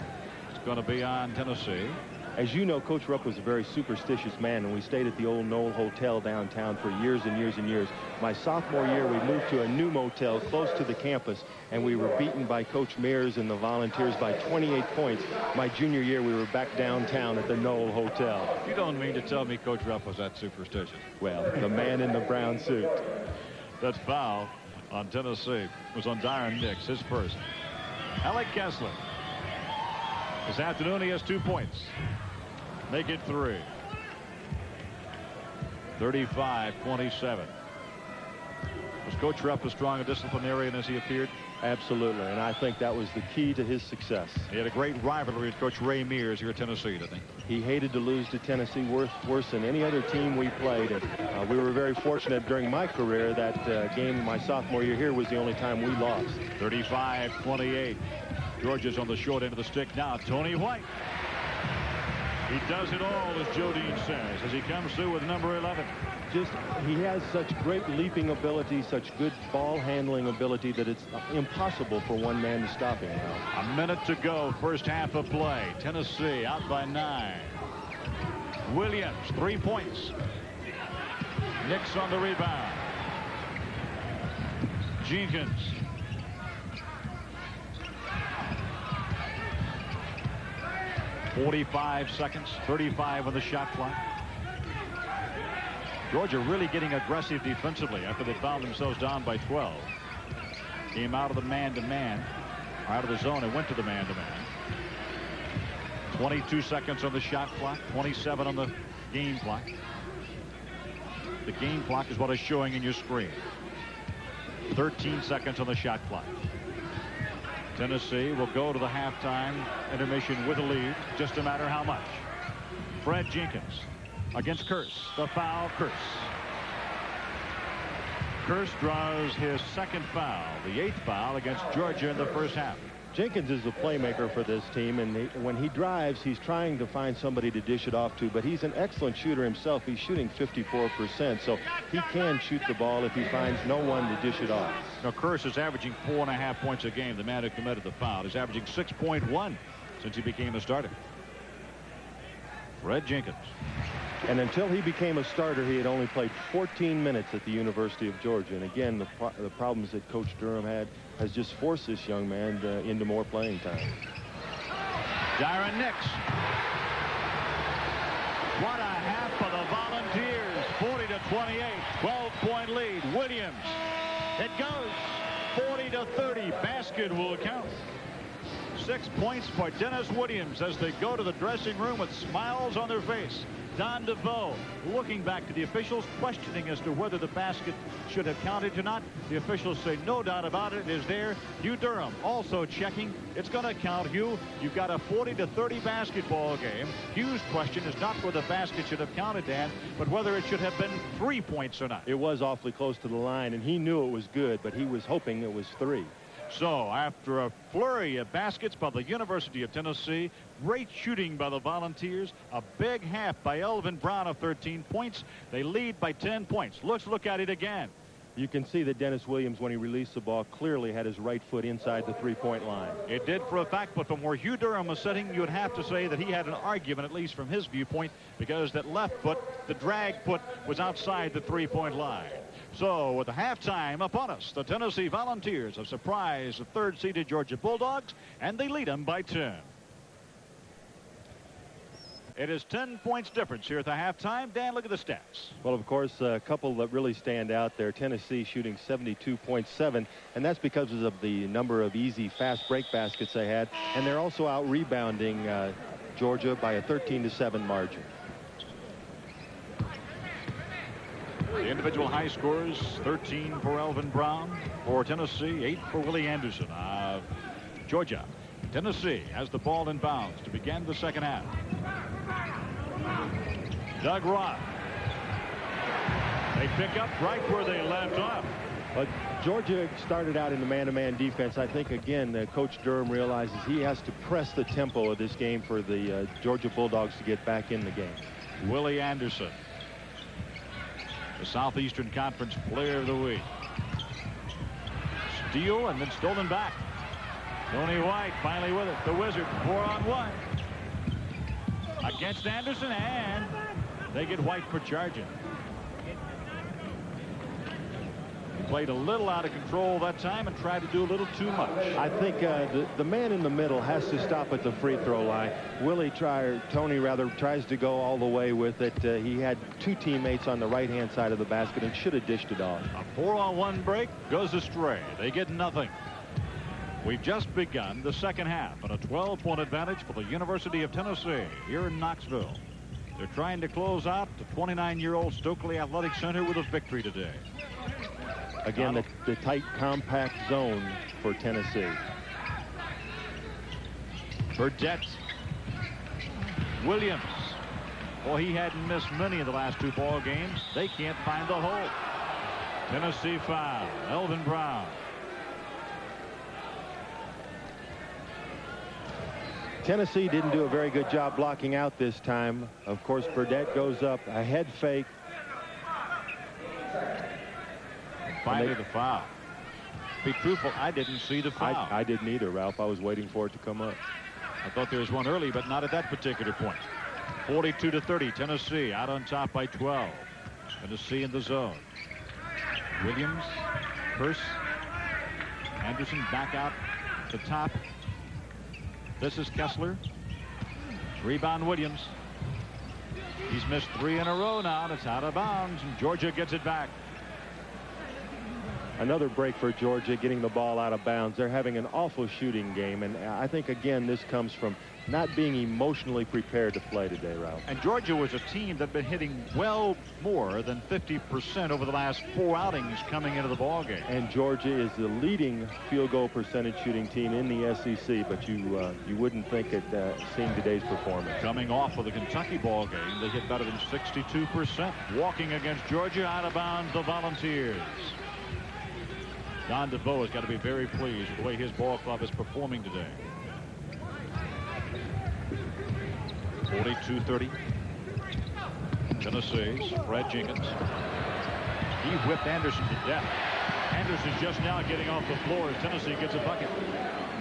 It's going to be on Tennessee. As you know, Coach Rupp was a very superstitious man, and we stayed at the old Knoll Hotel downtown for years and years and years. My sophomore year, we moved to a new motel close to the campus, and we were beaten by Coach Mears and the Volunteers by 28 points. My junior year, we were back downtown at the Knoll Hotel. You don't mean to tell me Coach Rupp was that superstitious? Well, the man in the brown suit. That foul on Tennessee was on Dyron Nix, his first. Alec Kessler. This afternoon, he has 2 points. Make it 3. 35-27. Was Coach Rupp as strong a disciplinarian as he appeared? Absolutely, and I think that was the key to his success. He had a great rivalry with Coach Ray Mears here at Tennessee, didn't he? He hated to lose to Tennessee worse than any other team we played. And we were very fortunate during my career that game my sophomore year here was the only time we lost. 35-28. Georgia's on the short end of the stick now. Tony White. He does it all, as Joe Dean says, as he comes through with number 11. He has such great leaping ability, such good ball handling ability that it's impossible for one man to stop him now. A minute to go, first half of play. Tennessee out by 9. Williams, 3 points. Nix on the rebound. Jenkins. .45 seconds, 35 on the shot clock. Georgia really getting aggressive defensively after they found themselves down by 12. Came out of the man-to-man, out of the zone, and went to the man-to-man. 22 seconds on the shot clock, 27 on the game clock. The game clock is what is showing in your screen. 13 seconds on the shot clock. Tennessee will go to the halftime intermission with a lead, just a matter how much. Fred Jenkins against Curse. The foul, Curse. Curse draws his second foul, the 8th foul against Georgia in the first half. Jenkins is a playmaker for this team, and when he drives, he's trying to find somebody to dish it off to, but he's an excellent shooter himself. He's shooting 54%, so he can shoot the ball if he finds no one to dish it off. Now, Curse is averaging 4.5 points a game. The man who committed the foul is averaging 6.1 since he became a starter. Fred Jenkins. And until he became a starter, he had only played 14 minutes at the University of Georgia. And again, the problems that Coach Durham had has just forced this young man into more playing time. Dyron Nix. What a half for the Volunteers. 40-28. 12-point lead. Williams. It goes 40-30. Basket will count. 6 points for Dennis Williams as they go to the dressing room with smiles on their face. Don DeVoe looking back to the officials, questioning as to whether the basket should have counted or not. The officials say no doubt about it, it is there. Hugh Durham also checking. It's going to count, Hugh. You've got a 40-30 basketball game. Hugh's question is not whether the basket should have counted, Dan, but whether it should have been 3 points or not. It was awfully close to the line, and he knew it was good, but he was hoping it was 3. So after a flurry of baskets by the University of Tennessee, great shooting by the Volunteers, a big half by Elvin Brown of 13 points. They lead by 10 points. Let's look at it again. You can see that Dennis Williams, when he released the ball, clearly had his right foot inside the three-point line. It did for a fact, but from where Hugh Durham was sitting, you would have to say that he had an argument, at least from his viewpoint, because that left foot, the drag foot, was outside the three-point line. So with the halftime upon us, the Tennessee Volunteers have surprised the third-seeded Georgia Bulldogs, and they lead them by 10. It is 10 points difference here at the halftime. Dan, look at the stats. Well, of course, a couple that really stand out there. Tennessee shooting 72.7, and that's because of the number of easy, fast break baskets they had. And they're also out rebounding Georgia by a 13-7 margin. The individual high scores, 13 for Elvin Brown for Tennessee, 8 for Willie Anderson of Georgia. Tennessee has the ball in bounds to begin the second half. Doug Roth. They pick up right where they left off. But Georgia started out in the man-to-man defense. I think, again, Coach Durham realizes he has to press the tempo of this game for the Georgia Bulldogs to get back in the game. Willie Anderson, the Southeastern Conference Player of the Week. Steal and then stolen back. Tony White finally with it. The Wizard 4-on-1 against Anderson, and they get White for charging. He played a little out of control that time and tried to do a little too much. I think the man in the middle has to stop at the free throw line. Tony tries to go all the way with it. He had two teammates on the right-hand side of the basket and should have dished it off. A 4-on-1 break goes astray. They get nothing. We've just begun the second half and a 12-point advantage for the University of Tennessee here in Knoxville. They're trying to close out the 29-year-old Stokely Athletic Center with a victory today. Again, the tight, compact zone for Tennessee. Burdette. Williams. Well, he hadn't missed many of the last two ball games. They can't find the hole. Tennessee foul. Elvin Brown. Tennessee didn't do a very good job blocking out this time. Of course, Burdette goes up, a head fake. Finally the foul. To be truthful, I didn't see the foul. I didn't either, Ralph. I was waiting for it to come up. I thought there was one early, but not at that particular point. 42-30, Tennessee out on top by 12. Tennessee in the zone. Williams, Hurst, Anderson back out the top. This is Kessler. Rebound Williams. He's missed 3 in a row now, and it's out of bounds, and Georgia gets it back. Another break for Georgia, getting the ball out of bounds. They're having an awful shooting game, and I think, again, this comes from not being emotionally prepared to play today, Ralph. And Georgia was a team that had been hitting well more than 50% over the last 4 outings coming into the ballgame. And Georgia is the leading field goal percentage shooting team in the SEC, but you wouldn't think it seeing today's performance. Coming off of the Kentucky ballgame, they hit better than 62%. Walking against Georgia, out of bounds, the Volunteers. Don DeVoe has got to be very pleased with the way his ball club is performing today. 42-30. Tennessee's Fred Jenkins. He whipped Anderson to death. Anderson's just now getting off the floor as Tennessee gets a bucket.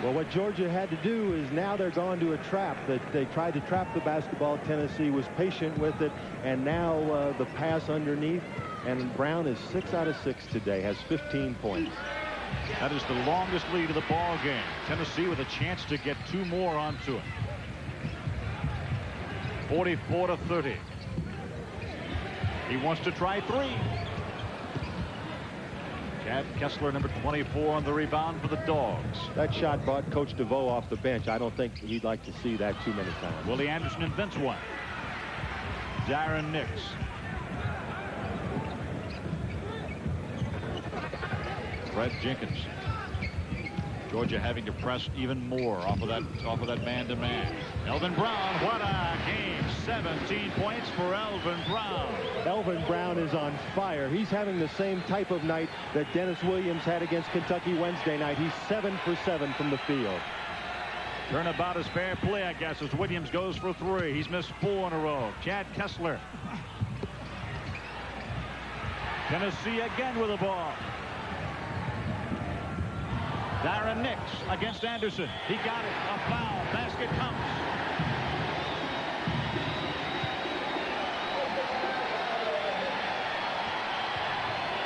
Well, what Georgia had to do is now they're going to a trap. That they tried to trap the basketball. Tennessee was patient with it, and now the pass underneath. And Brown is 6 out of 6 today, has 15 points. That is the longest lead of the ball game. Tennessee with a chance to get 2 more onto it. 44-30. He wants to try 3. Chad Kessler, number 24, on the rebound for the Dogs. That shot brought Coach DeVoe off the bench. I don't think he'd like to see that too many times. Willie Anderson invents one. Darren Nix. Fred Jenkins. Georgia having to press even more off of that man-to-man. Elvin Brown, what a game. 17 points for Elvin Brown. Elvin Brown is on fire. He's having the same type of night that Dennis Williams had against Kentucky Wednesday night. He's 7 for 7 from the field. Turnabout is fair play, I guess, as Williams goes for 3. He's missed 4 in a row. Chad Kessler. Tennessee again with the ball. Darren Nix against Anderson. He got it. A foul. Basket counts.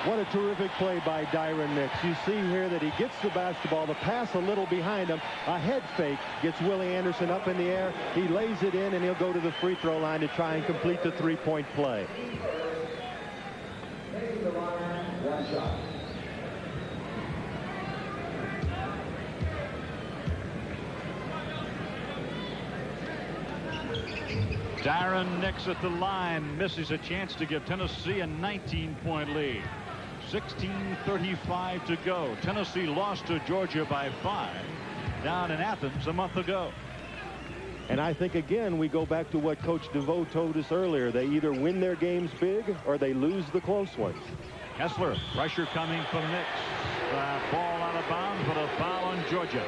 What a terrific play by Darren Nix. You see here that he gets the basketball, the pass a little behind him, a head fake, gets Willie Anderson up in the air. He lays it in, and he'll go to the free throw line to try and complete the 3-point play. Darren Nix at the line misses a chance to give Tennessee a 19-point lead. 16:35 to go. Tennessee lost to Georgia by 5 down in Athens a month ago. And I think, again, we go back to what Coach DeVoe told us earlier. They either win their games big or they lose the close ones. Kessler, pressure coming from Nix. Ball out of bounds, but a foul on Georgia.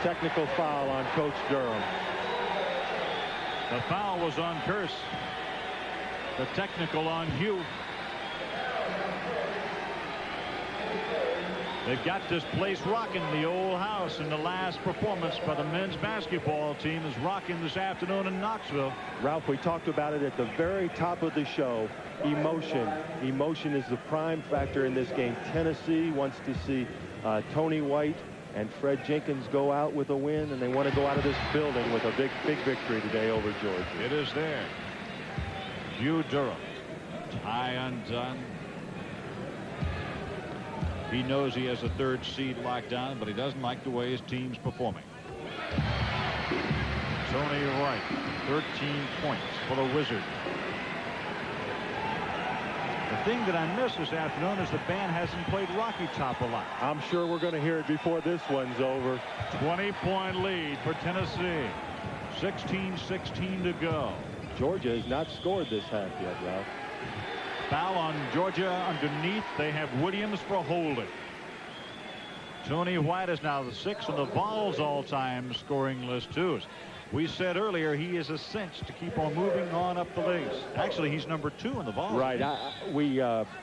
Technical foul on Coach Durham. The foul was on Kearse. The technical on Hugh. They've got this place rocking. The old house, and the last performance by the men's basketball team is rocking this afternoon in Knoxville. Ralph, we talked about it at the very top of the show. Emotion. Emotion is the prime factor in this game. Tennessee wants to see Tony White and Fred Jenkins go out with a win, and they want to go out of this building with a big victory today over Georgia. It is there. Hugh Durham. Tie undone. He knows he has a 3rd seed locked down, but he doesn't like the way his team's performing. Tony Wright, 13 points for the Wizards. The thing that I missed this afternoon is the band hasn't played Rocky Top a lot. I'm sure we're going to hear it before this one's over. 20-point lead for Tennessee. 16:16 to go. Georgia has not scored this half yet, Ralph. Foul on Georgia underneath. They have Williams for holding. Tony White is now the 6th on the Vols all-time scoring list, too. We said earlier he is a cinch to keep on moving on up the list. Actually, he's number 2 in the Vols. Right.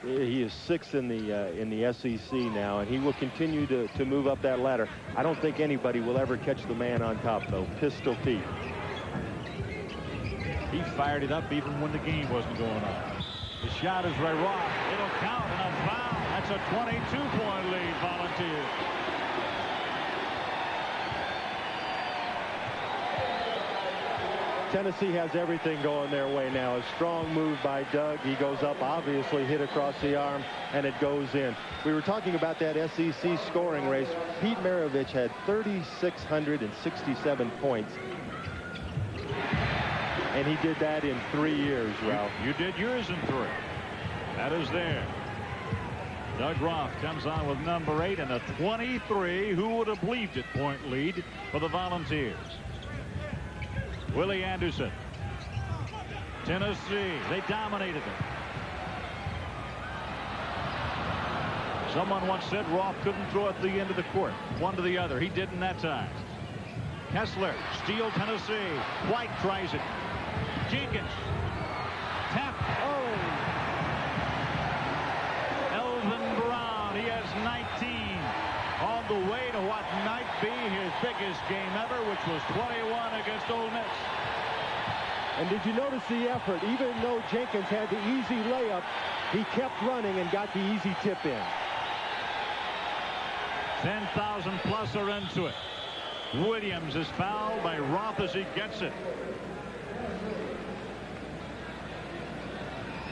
He is 6th in the SEC now, and he will continue to move up that ladder. I don't think anybody will ever catch the man on top, though. Pistol Pete. He fired it up even when the game wasn't going on. The shot is right wrong. It'll count, and a foul. That's a 22-point lead, Volunteers. Tennessee has everything going their way now. A strong move by Doug. He goes up, obviously hit across the arm, and it goes in. We were talking about that SEC scoring race. Pete Maravich had 3,667 points. And he did that in 3 years, Ralph. You did yours in 3. That is there. Doug Roth comes on with number 8 and a 23. Who would have believed it? Point lead for the Volunteers. Willie Anderson. Tennessee. They dominated it. Someone once said Roth couldn't throw at the end of the court, one to the other. He didn't that time. Kessler, steal Tennessee. White tries it. Jenkins. Tap. Oh. Elvin Brown, he has 19 on the way to what might be his biggest game ever, which was 21 against Ole Miss. And did you notice the effort? Even though Jenkins had the easy layup, he kept running and got the easy tip in. 10,000 plus are into it. Williams is fouled by Roth as he gets it.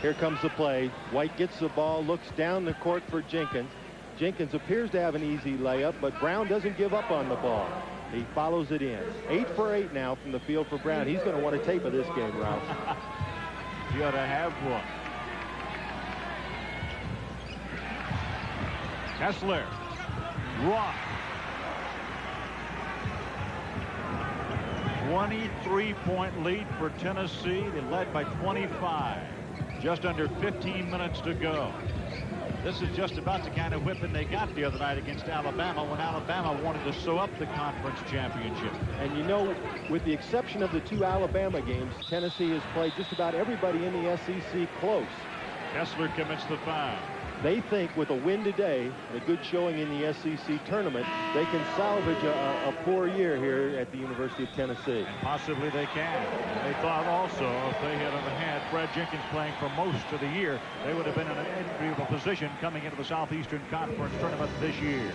Here comes the play. White gets the ball, looks down the court for Jenkins. Jenkins appears to have an easy layup, but Brown doesn't give up on the ball. He follows it in. 8 for 8 now from the field for Brown. He's going to want a tape of this game, Ralph. You ought to have one. Kessler. Roth. 23-point lead for Tennessee. They led by 25. Just under 15 minutes to go. This is just about the kind of whipping they got the other night against Alabama when Alabama wanted to sew up the conference championship. And you know, with the exception of the 2 Alabama games, Tennessee has played just about everybody in the SEC close. Kessler commits the foul. They think with a win today, a good showing in the SEC tournament, they can salvage a poor year here at the University of Tennessee. And possibly they can. And they thought also if they had had Fred Jenkins playing for most of the year, they would have been in an enviable position coming into the Southeastern Conference tournament this year.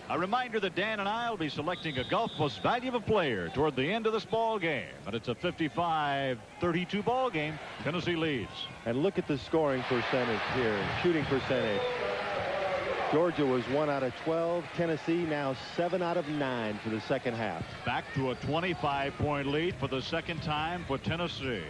A reminder that Dan and I will be selecting a Gulf Most Valuable Player toward the end of this ball game. And it's a 55-32 ball game. Tennessee leads. And look at the scoring percentage here, shooting percentage. Georgia was 1 out of 12. Tennessee now 7 out of 9 for the second half. Back to a 25-point lead for the second time for Tennessee.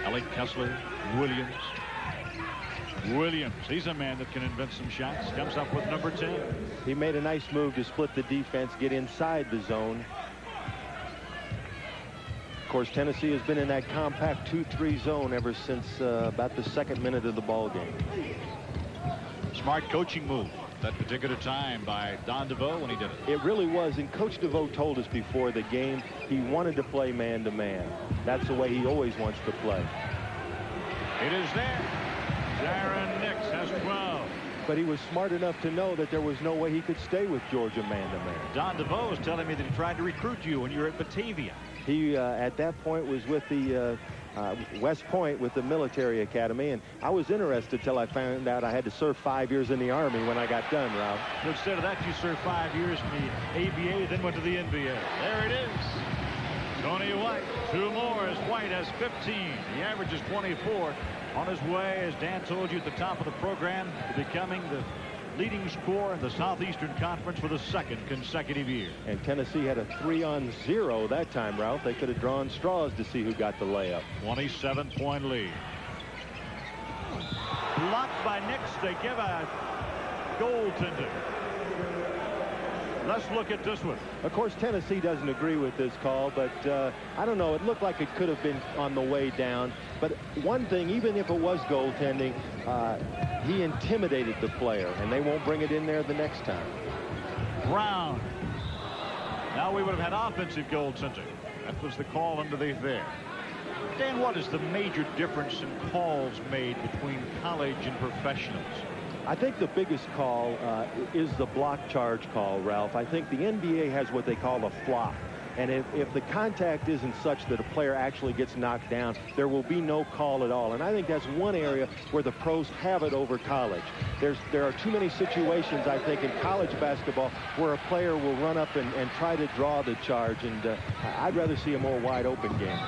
Alec Kessler, Williams. Williams, he's a man that can invent some shots. Comes up with number 10. He made a nice move to split the defense, get inside the zone. Of course, Tennessee has been in that compact 2-3 zone ever since about the second minute of the ball game. Smart coaching move that particular time by Don DeVoe when he did it. It really was, and Coach DeVoe told us before the game he wanted to play man-to-man. That's the way he always wants to play. It is there. Jaron Nix has 12. But he was smart enough to know that there was no way he could stay with Georgia man-to-man. Don DeVoe was telling me that he tried to recruit you when you were at Batavia. He, at that point, was with the West Point with the military academy, and I was interested till I found out I had to serve 5 years in the Army when I got done, Ralph. Instead of that, you served 5 years in the ABA, then went to the NBA. There it is. Tony White, 2 more as White has 15. The average is 24. On his way, as Dan told you at the top of the program, to becoming the leading scorer in the Southeastern Conference for the second consecutive year. And Tennessee had a 3-on-0 that time, Ralph. They could have drawn straws to see who got the layup. 27-point lead. Blocked by Nix. They give a goaltender. Let's look at this one. Of course, Tennessee doesn't agree with this call, but I don't know. It looked like it could have been on the way down. But one thing, even if it was goaltending, he intimidated the player, and they won't bring it in there the next time. Brown. Now we would have had offensive goaltending. That was the call underneath there. Dan, what is the major difference in calls made between college and professionals? I think the biggest call is the block charge call, Ralph. I think the NBA has what they call a flop. And if the contact isn't such that a player actually gets knocked down, there will be no call at all. And I think that's one area where the pros have it over college. There are too many situations, I think, in college basketball where a player will run up and try to draw the charge. And I'd rather see a more wide open game.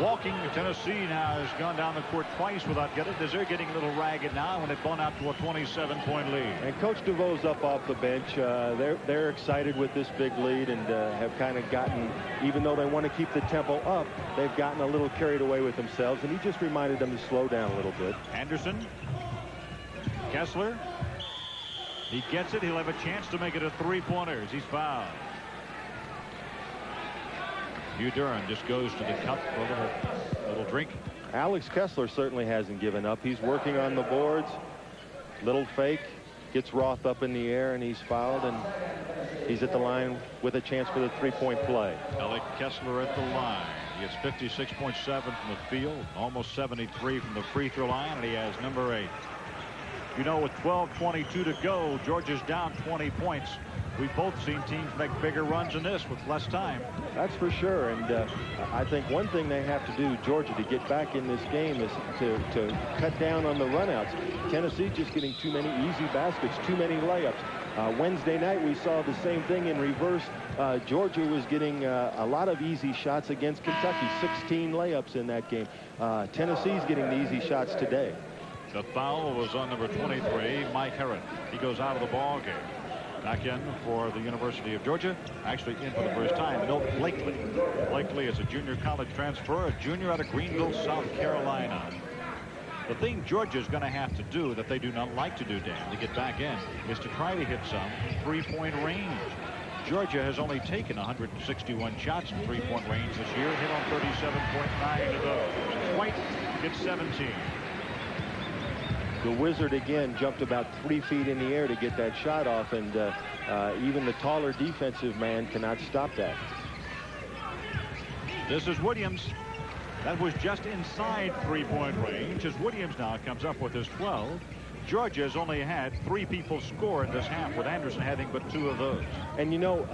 Walking, Tennessee now has gone down the court twice without getting it. They're getting a little ragged now when they've gone out to a 27-point lead. And Coach DeVoe's up off the bench. They're excited with this big lead and have kind of gotten, even though they want to keep the tempo up, they've gotten a little carried away with themselves. And he just reminded them to slow down a little bit. Anderson. Kessler. He gets it. He'll have a chance to make it a three-pointer as he's fouled. Hugh Durham just goes to the cup for a little drink. Alex Kessler certainly hasn't given up. He's working on the boards. Little fake. Gets Roth up in the air, and he's fouled, and he's at the line with a chance for the three-point play. Alec Kessler at the line. He gets 56.7 from the field, almost 73 from the free throw line, and he has number 8. You know, with 12:22 to go, Georgia's down 20 points. We've both seen teams make bigger runs than this with less time. That's for sure. And I think one thing they have to do, Georgia, to get back in this game is to cut down on the runouts. Tennessee just getting too many easy baskets, too many layups. Wednesday night, we saw the same thing in reverse. Georgia was getting a lot of easy shots against Kentucky, 16 layups in that game. Tennessee's getting the easy shots today. The foul was on number 23, Mike Herron. He goes out of the ball game. Back in for the University of Georgia, actually in for the first time, Milt Blakely. Blakely is a junior college transfer, a junior out of Greenville, South Carolina. The thing Georgia's going to have to do that they do not like to do, Dan, to get back in, is to try to hit some three-point range. Georgia has only taken 161 shots in three-point range this year, hit on 37.9 of those. White gets 17. The Wizard again jumped about 3 feet in the air to get that shot off, and even the taller defensive man cannot stop that. This is Williams. That was just inside three-point range as Williams now comes up with his 12. Georgia has only had 3 people score in this half, with Anderson having but 2 of those. And you know,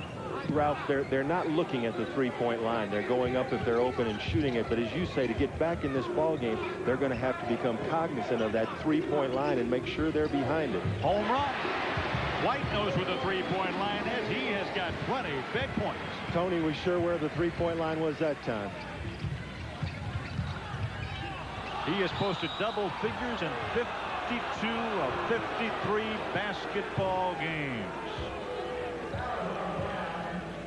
Ralph, they're not looking at the three-point line. They're going up if they're open and shooting it. But as you say, to get back in this ball game, they're going to have to become cognizant of that three-point line and make sure they're behind it. Home run. White knows where the three-point line is. He has got 20 big points. Tony was sure where the three-point line was that time. He has posted double figures in 52 of 53 basketball games.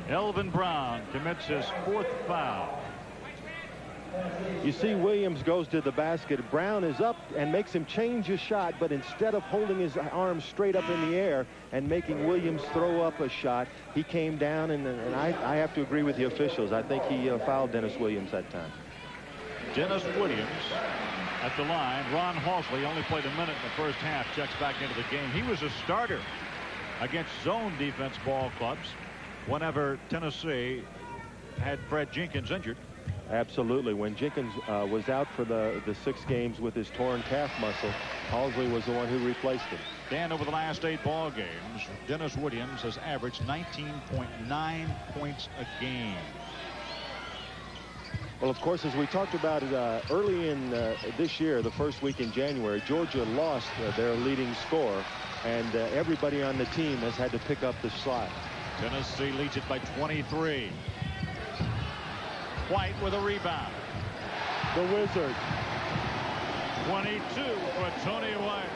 Elvin Brown commits his 4th foul. You see Williams goes to the basket. Brown is up and makes him change his shot, but instead of holding his arms straight up in the air and making Williams throw up a shot, he came down, and I have to agree with the officials. I think he fouled Dennis Williams that time. Dennis Williams at the line. Ron Halsley only played a minute in the first half, checks back into the game. He was a starter against zone defense ball clubs whenever Tennessee had Fred Jenkins injured. Absolutely. When Jenkins was out for the 6 games with his torn calf muscle, Halsley was the one who replaced him. Dan, over the last 8 ball games, Dennis Williams has averaged 19.9 points a game. Well, of course, as we talked about it early in this year, the first week in January, Georgia lost their leading scorer, and everybody on the team has had to pick up the slack. Tennessee leads it by 23. White with a rebound. The Wizard. 22 for Tony White.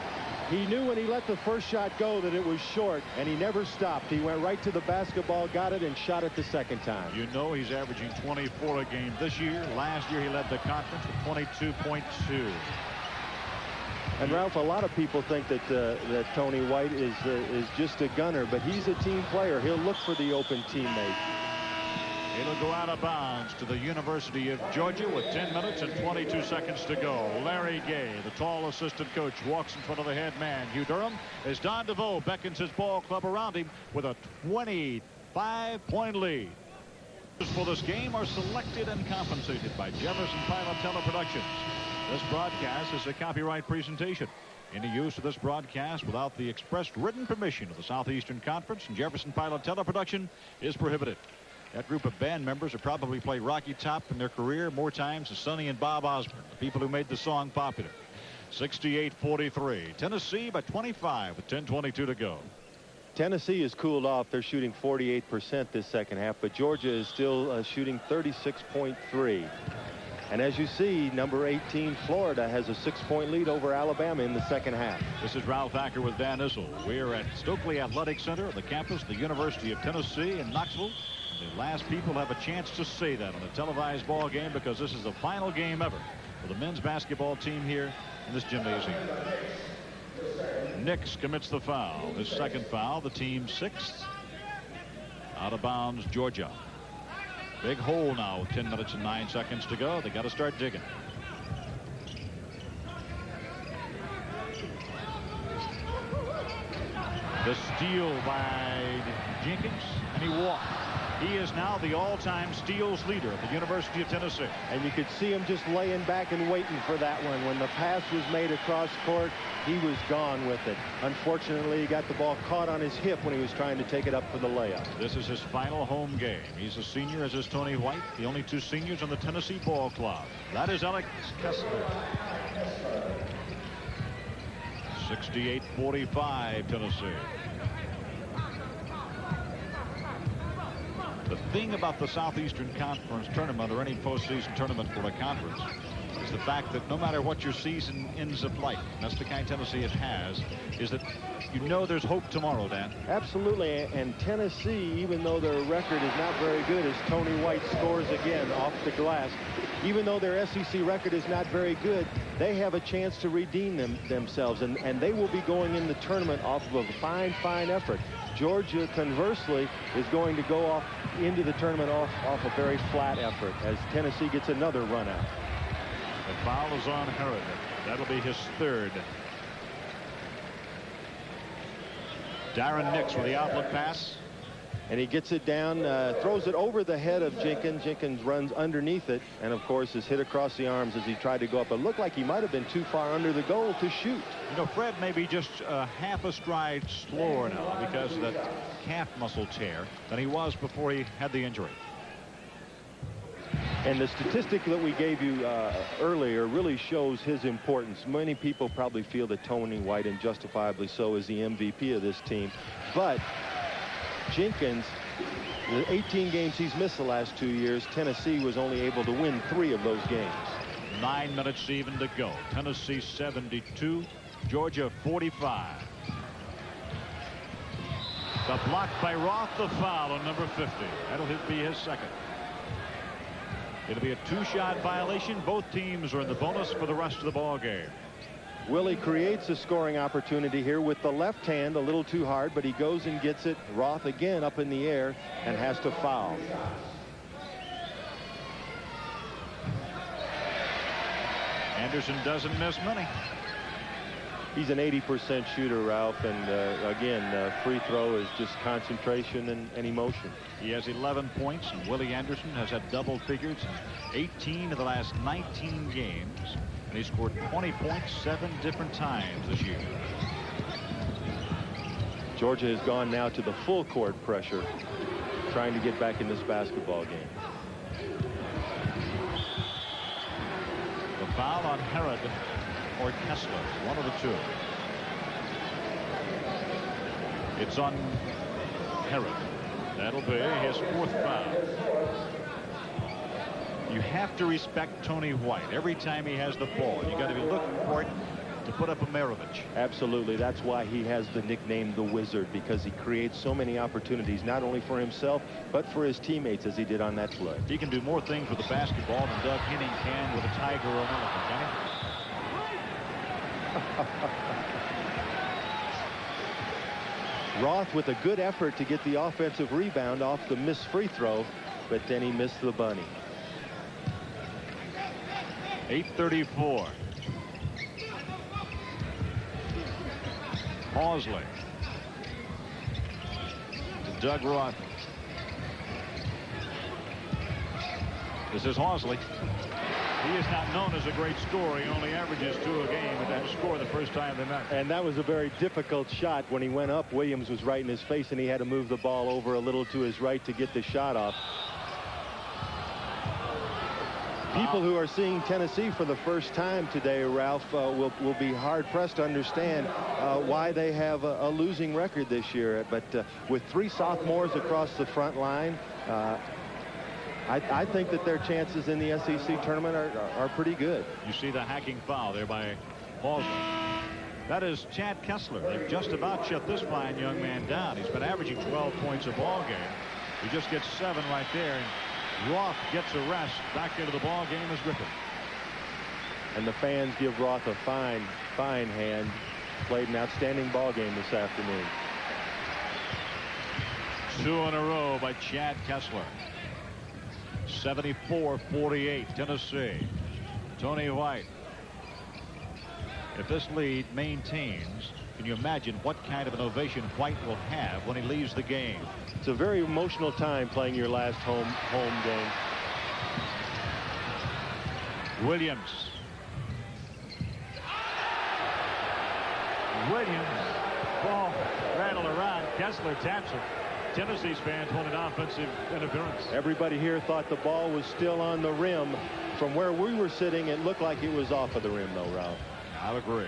He knew when he let the first shot go that it was short, and he never stopped. He went right to the basketball, got it, and shot it the second time. You know he's averaging 24 a game this year. Last year he led the conference with 22.2. And Ralph, a lot of people think that that Tony White is just a gunner, but he's a team player. He'll look for the open teammate. It'll go out of bounds to the University of Georgia with 10 minutes and 22 seconds to go. Larry Gay, the tall assistant coach, walks in front of the head man, Hugh Durham, as Don DeVoe beckons his ball club around him with a 25-point lead. For this game are selected and compensated by Jefferson Pilot Teleproductions. This broadcast is a copyright presentation. Any use of this broadcast without the expressed written permission of the Southeastern Conference and Jefferson Pilot Teleproduction is prohibited. That group of band members have probably played Rocky Top in their career more times than Sonny and Bob Osborne, the people who made the song popular. 68-43. Tennessee by 25 with 10:22 to go. Tennessee has cooled off. They're shooting 48% this second half, but Georgia is still shooting 36.3. And as you see, number 18, Florida, has a 6-point lead over Alabama in the second half. This is Ralph Acker with Dan Issel. We're at Stokely Athletic Center on the campus of the University of Tennessee in Knoxville. The last people have a chance to say that on a televised ball game, because this is the final game ever for the men's basketball team here in this gymnasium. Nix commits the foul. His second foul, the team's 6th. Out of bounds, Georgia. Big hole now with 10 minutes and 9 seconds to go. They got to start digging. The steal by Jenkins, and he walked. He is now the all-time steals leader at the University of Tennessee. And you could see him just laying back and waiting for that one. When the pass was made across court, he was gone with it. Unfortunately, he got the ball caught on his hip when he was trying to take it up for the layup. This is his final home game. He's a senior, as is Tony White, the only two seniors on the Tennessee ball club. That is Alex Kessler. 68-45 Tennessee. The thing about the Southeastern Conference tournament, or any postseason tournament for a conference, is the fact that no matter what your season ends up like, and that's the kind Tennessee it has, is that you know there's hope tomorrow, Dan. Absolutely. And Tennessee, even though their record is not very good, as Tony White scores again off the glass, even though their SEC record is not very good, they have a chance to redeem themselves, and they will be going in the tournament off of a fine effort. Georgia, conversely, is going to go off into the tournament off a very flat effort as Tennessee gets another run out. The foul is on Herod. That'll be his third. Darren Nix with the outlet pass. And he gets it down, throws it over the head of Jenkins. Jenkins runs underneath it, and of course is hit across the arms as he tried to go up. It looked like he might have been too far under the goal to shoot. You know, Fred may be just half a stride slower now because of that calf muscle tear than he was before he had the injury. And the statistic that we gave you earlier really shows his importance. Many people probably feel that Tony White, and justifiably so, is the MVP of this team. But Jenkins, the 18 games he's missed the last 2 years, Tennessee was only able to win 3 of those games. 9 minutes even to go. Tennessee 72, Georgia 45. The block by Roth, the foul on number 50. That'll be his second. It'll be a 2-shot violation. Both teams are in the bonus for the rest of the ball game. Willie creates a scoring opportunity here with the left hand, a little too hard, but he goes and gets it. Roth again up in the air and has to foul. Anderson doesn't miss many. He's an 80% shooter, Ralph, and again, free throw is just concentration and emotion. He has 11 points, and Willie Anderson has had double figures in 18 of the last 19 games. And he scored 20 points 7 different times this year. Georgia has gone now to the full court pressure, trying to get back in this basketball game. The foul on Herod or Kessler, one of the two. It's on Herod. That'll be his 4th foul. You have to respect Tony White. Every time he has the ball, you got to be looking for it to put up a Maravich. Absolutely. That's why he has the nickname the Wizard, because he creates so many opportunities, not only for himself, but for his teammates, as he did on that play. He can do more things with the basketball than Doug Henning can with a tiger or an elephant, can he? Roth with a good effort to get the offensive rebound off the missed free throw, but then he missed the bunny. 8:34. Hawsley to Doug Roth. This is Hawsley. He is not known as a great scorer. He only averages 2 a game, but that score the first time they met. And that was a very difficult shot. When he went up, Williams was right in his face, and he had to move the ball over a little to his right to get the shot off. People who are seeing Tennessee for the first time today, Ralph, will be hard-pressed to understand why they have a losing record this year. But with 3 sophomores across the front line, I think that their chances in the SEC tournament are pretty good. You see the hacking foul there by Hawsley. That is Chad Kessler. They've just about shut this fine young man down. He's been averaging 12 points a ball game. He just gets 7 right there. And Roth gets a rest. Back into the ball game is Griffin. And the fans give Roth a fine hand. Played an outstanding ball game this afternoon. 2 in a row by Chad Kessler. 74-48 Tennessee. Tony White. If this lead maintains, can you imagine what kind of an ovation White will have when he leaves the game? It's a very emotional time playing your last home game. Williams. Ball rattled around. Kessler taps it. Tennessee's fans wanted offensive interference. Everybody here thought the ball was still on the rim. From where we were sitting, it looked like it was off of the rim, though, Ralph. I'll agree.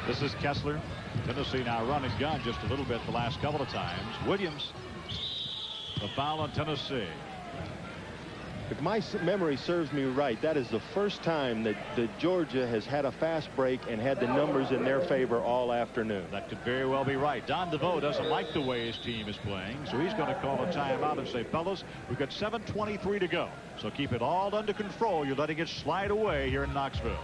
This is Kessler. Tennessee now running gun just a little bit the last couple of times. Williams. The foul on Tennessee. If my memory serves me right, that is the first time that Georgia has had a fast break and had the numbers in their favor all afternoon. That could very well be right. Don DeVoe doesn't like the way his team is playing, so he's going to call a timeout and say, fellas, we've got 7:23 to go. So keep it all under control. You're letting it slide away here in Knoxville.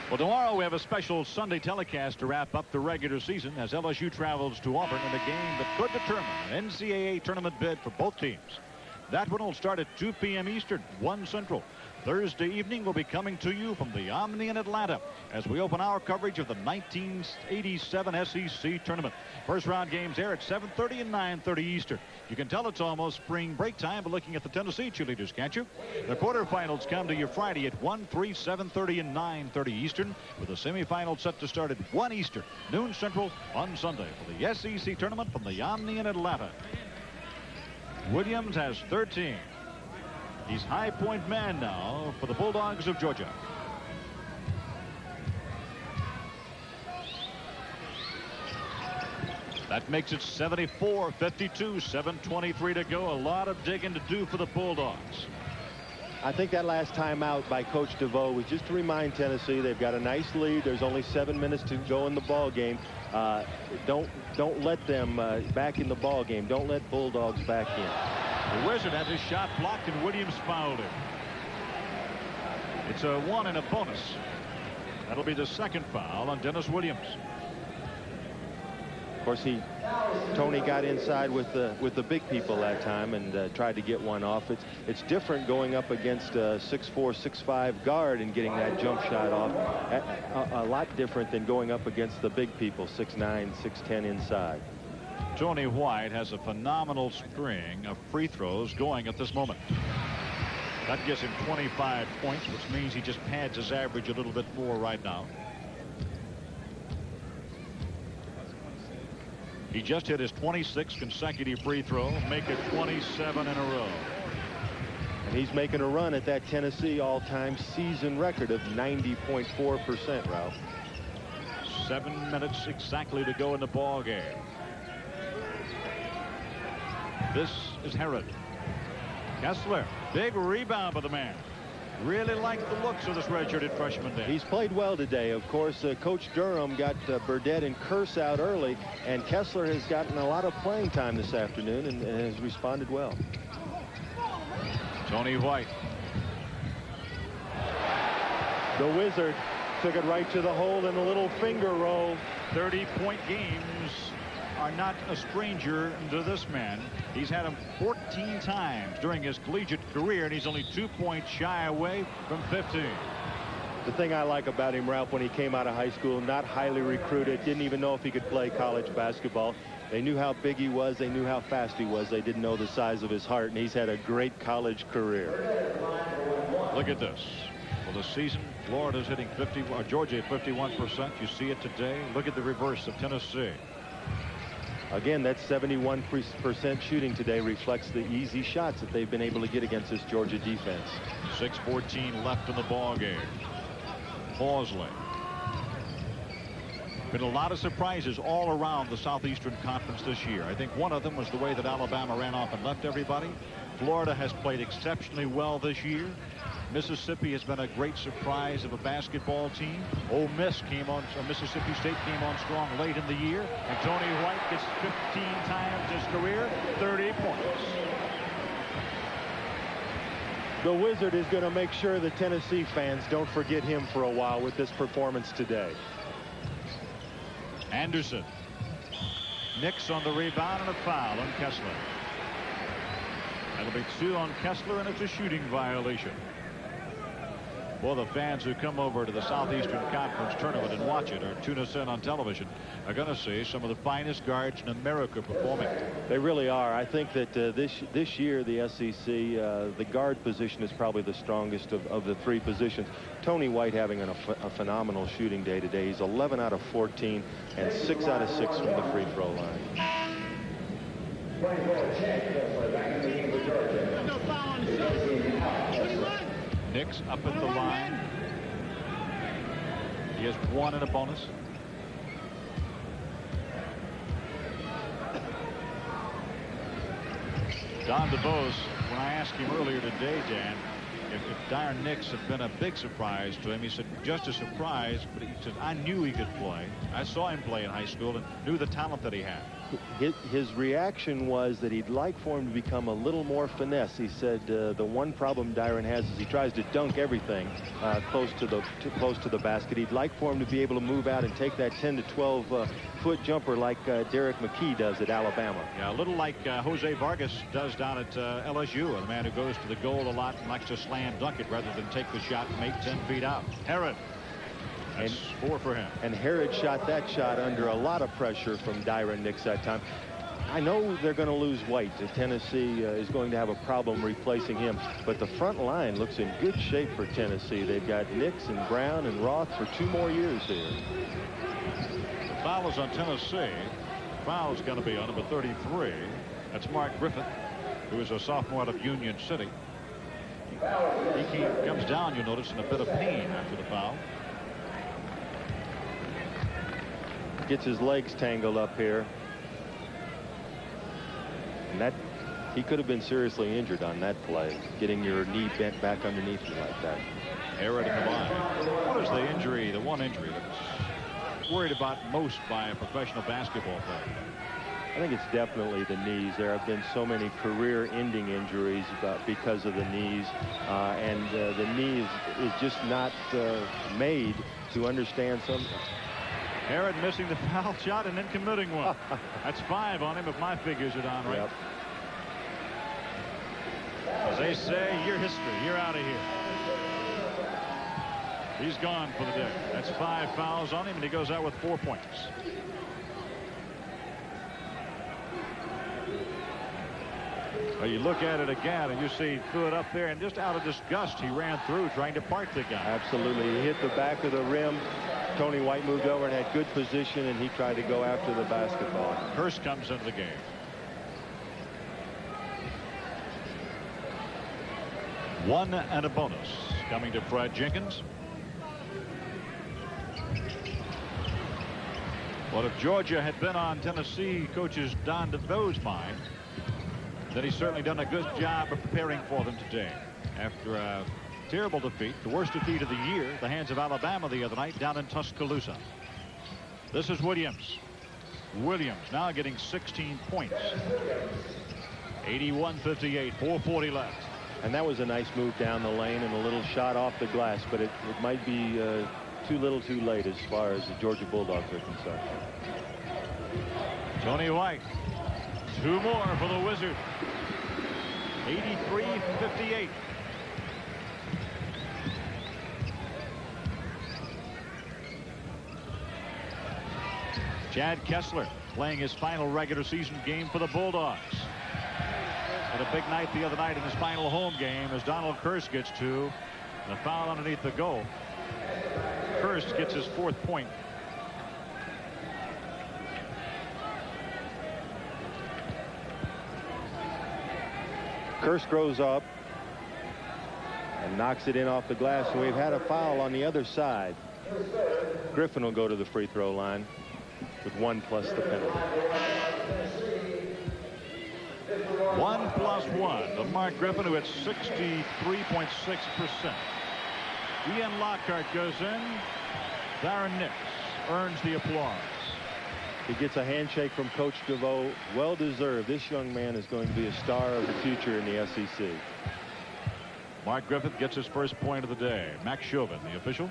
Well, tomorrow we have a special Sunday telecast to wrap up the regular season as LSU travels to Auburn in a game that could determine an NCAA tournament bid for both teams. That one will start at 2 p.m. Eastern, 1 Central. Thursday evening will be coming to you from the Omni in Atlanta as we open our coverage of the 1987 SEC tournament. First round games air at 7:30 and 9:30 Eastern. You can tell it's almost spring break time by looking at the Tennessee cheerleaders, can't you? The quarterfinals come to you Friday at 1, 3, 7:30 and 9:30 Eastern, with the semifinals set to start at 1 Eastern, noon Central on Sunday for the SEC tournament from the Omni in Atlanta. Williams has 13. He's high point man now for the Bulldogs of Georgia. That makes it 74-52, 7:23 to go. A lot of digging to do for the Bulldogs. I think that last timeout by Coach DeVoe was just to remind Tennessee they've got a nice lead. There's only 7 minutes to go in the ball game. Don't let them back in the ball game. Don't let Bulldogs back in. The Wizard had his shot blocked and Williams fouled him. It's a 1 and a bonus. That'll be the second foul on Dennis Williams. Of course, Tony got inside with the big people that time and tried to get one off. It's different going up against a 6'4", 6'5" guard and getting that jump shot off. A lot different than going up against the big people, 6'9", 6'10" inside. Tony White has a phenomenal string of free throws going at this moment. That gives him 25 points, which means he just pads his average a little bit more right now. He just hit his 26th consecutive free throw, make it 27 in a row. And he's making a run at that Tennessee all-time season record of 90.4%, Ralph. 7 minutes exactly to go in the ball game. This is Herod. Kessler, big rebound by the man. Really like the looks of this redshirted freshman there. He's played well today. Of course, Coach Durham got Burdett and Curse out early, and Kessler has gotten a lot of playing time this afternoon and has responded well. Tony White. The Wizard took it right to the hole in a little finger roll. 30-point games are not a stranger to this man. He's had them 14 times during his collegiate career, and he's only 2 points shy away from 15. The thing I like about him, Ralph, when he came out of high school, not highly recruited, didn't even know if he could play college basketball. They knew how big he was. They knew how fast he was. They didn't know the size of his heart, and he's had a great college career. Look at this. For the season, Florida's hitting 50, or Georgia at 51%. You see it today. Look at the reverse of Tennessee. Again, that 71% shooting today reflects the easy shots that they've been able to get against this Georgia defense. 6:14 left in the ball game. Horsley. Been a lot of surprises all around the Southeastern Conference this year. I think one of them was the way that Alabama ran off and left everybody. Florida has played exceptionally well this year. Mississippi has been a great surprise of a basketball team. Ole Miss Mississippi State came on strong late in the year, and Tony White gets 15 times his career, 30 points. The Wizard is going to make sure the Tennessee fans don't forget him for a while with this performance today. Anderson. Nix on the rebound and a foul on Kessler. That'll be 2 on Kessler, and it's a shooting violation. Well, the fans who come over to the Southeastern Conference tournament and watch it or tune us in on television are going to see some of the finest guards in America performing. They really are. I think that this year the SEC, the guard position is probably the strongest of the 3 positions. Tony White having a phenomenal shooting day today. He's 11 out of 14 and 6 out of 6 from the free throw line. Nix up at the line. He has 1 in a bonus. Don DeVos, when I asked him earlier today, Dan, if Darren Nix had been a big surprise to him, he said just a surprise, but he said I knew he could play. I saw him play in high school and knew the talent that he had. His reaction was that he'd like for him to become a little more finesse. He said the one problem Darren has is he tries to dunk everything close to the basket. He'd like for him to be able to move out and take that 10 to 12 foot jumper like Derek McKee does at Alabama. Yeah, a little like Jose Vargas does down at LSU, a man who goes to the goal a lot and likes to slam dunk it rather than take the shot and make 10 feet out. Herod. That's 4 for him. And Herod shot that shot under a lot of pressure from Darren Nix that time. I know they're going to lose White. Tennessee is going to have a problem replacing him. But the front line looks in good shape for Tennessee. They've got Nix and Brown and Roth for 2 more years here. The foul is on Tennessee. Foul's going to be on number 33. That's Mark Griffith, who is a sophomore out of Union City. He comes down, you'll notice, in a bit of pain after the foul. Gets his legs tangled up here. And that he could have been seriously injured on that play, getting your knee bent back underneath you like that. Error to combine. What is the injury, the one injury that's worried about most by a professional basketball player? I think it's definitely the knees. There have been so many career-ending injuries because of the knees, and the knee is just not made to understand something. Herod missing the foul shot and then committing one. That's 5 on him if my figures are down right. Yep. As they say, you're history. You're out of here. He's gone for the day. That's 5 fouls on him, and he goes out with 4 points. Well, you look at it again, and you see he threw it up there, and just out of disgust, he ran through trying to park the guy. Absolutely. He hit the back of the rim. Tony White moved over and had good position, and he tried to go after the basketball. Hurst comes into the game. One and a bonus coming to Fred Jenkins. Well, if Georgia had been on Tennessee coaches Don DeVoe's mind, then he's certainly done a good job of preparing for them today. After a terrible defeat, the worst defeat of the year, the hands of Alabama the other night down in Tuscaloosa. This is Williams. Williams now getting 16 points. 81-58, 4:40 left. And that was a nice move down the lane and a little shot off the glass, but it might be too little too late as far as the Georgia Bulldogs are concerned. Tony White. 2 more for the Wizard. 83-58. Chad Kessler playing his final regular season game for the Bulldogs. Had a big night the other night in his final home game as Donald Kirst gets 2. And a foul underneath the goal. Kirst gets his 4th point. Kirst grows up and knocks it in off the glass, and we've had a foul on the other side. Griffin will go to the free throw line with 1 plus the penalty. 1 plus 1 to Mark Griffin, who hit 63.6%. Ian Lockhart goes in. Darren Nix earns the applause. He gets a handshake from Coach DeVoe. Well deserved. This young man is going to be a star of the future in the SEC. Mark Griffith gets his first point of the day. Max Chauvin, the official.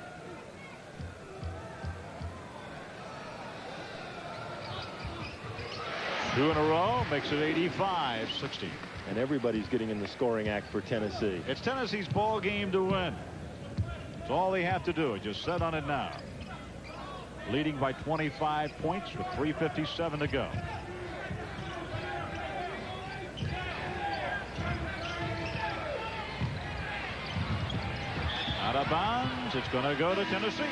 2 in a row makes it 85-60. And everybody's getting in the scoring act for Tennessee. It's Tennessee's ball game to win. It's all they have to do. Just set on it now. Leading by 25 points with 3:57 to go. Out of bounds. It's going to go to Tennessee.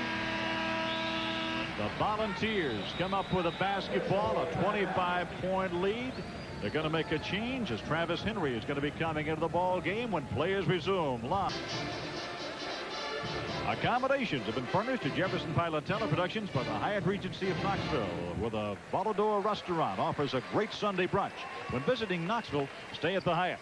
The Volunteers come up with a basketball, a 25-point lead. They're going to make a change as Travis Henry is going to be coming into the ball game when players resume. Live. Accommodations have been furnished to Jefferson Pilot Teleproductions by the Hyatt Regency of Knoxville, where the Volador restaurant offers a great Sunday brunch. When visiting Knoxville, stay at the Hyatt.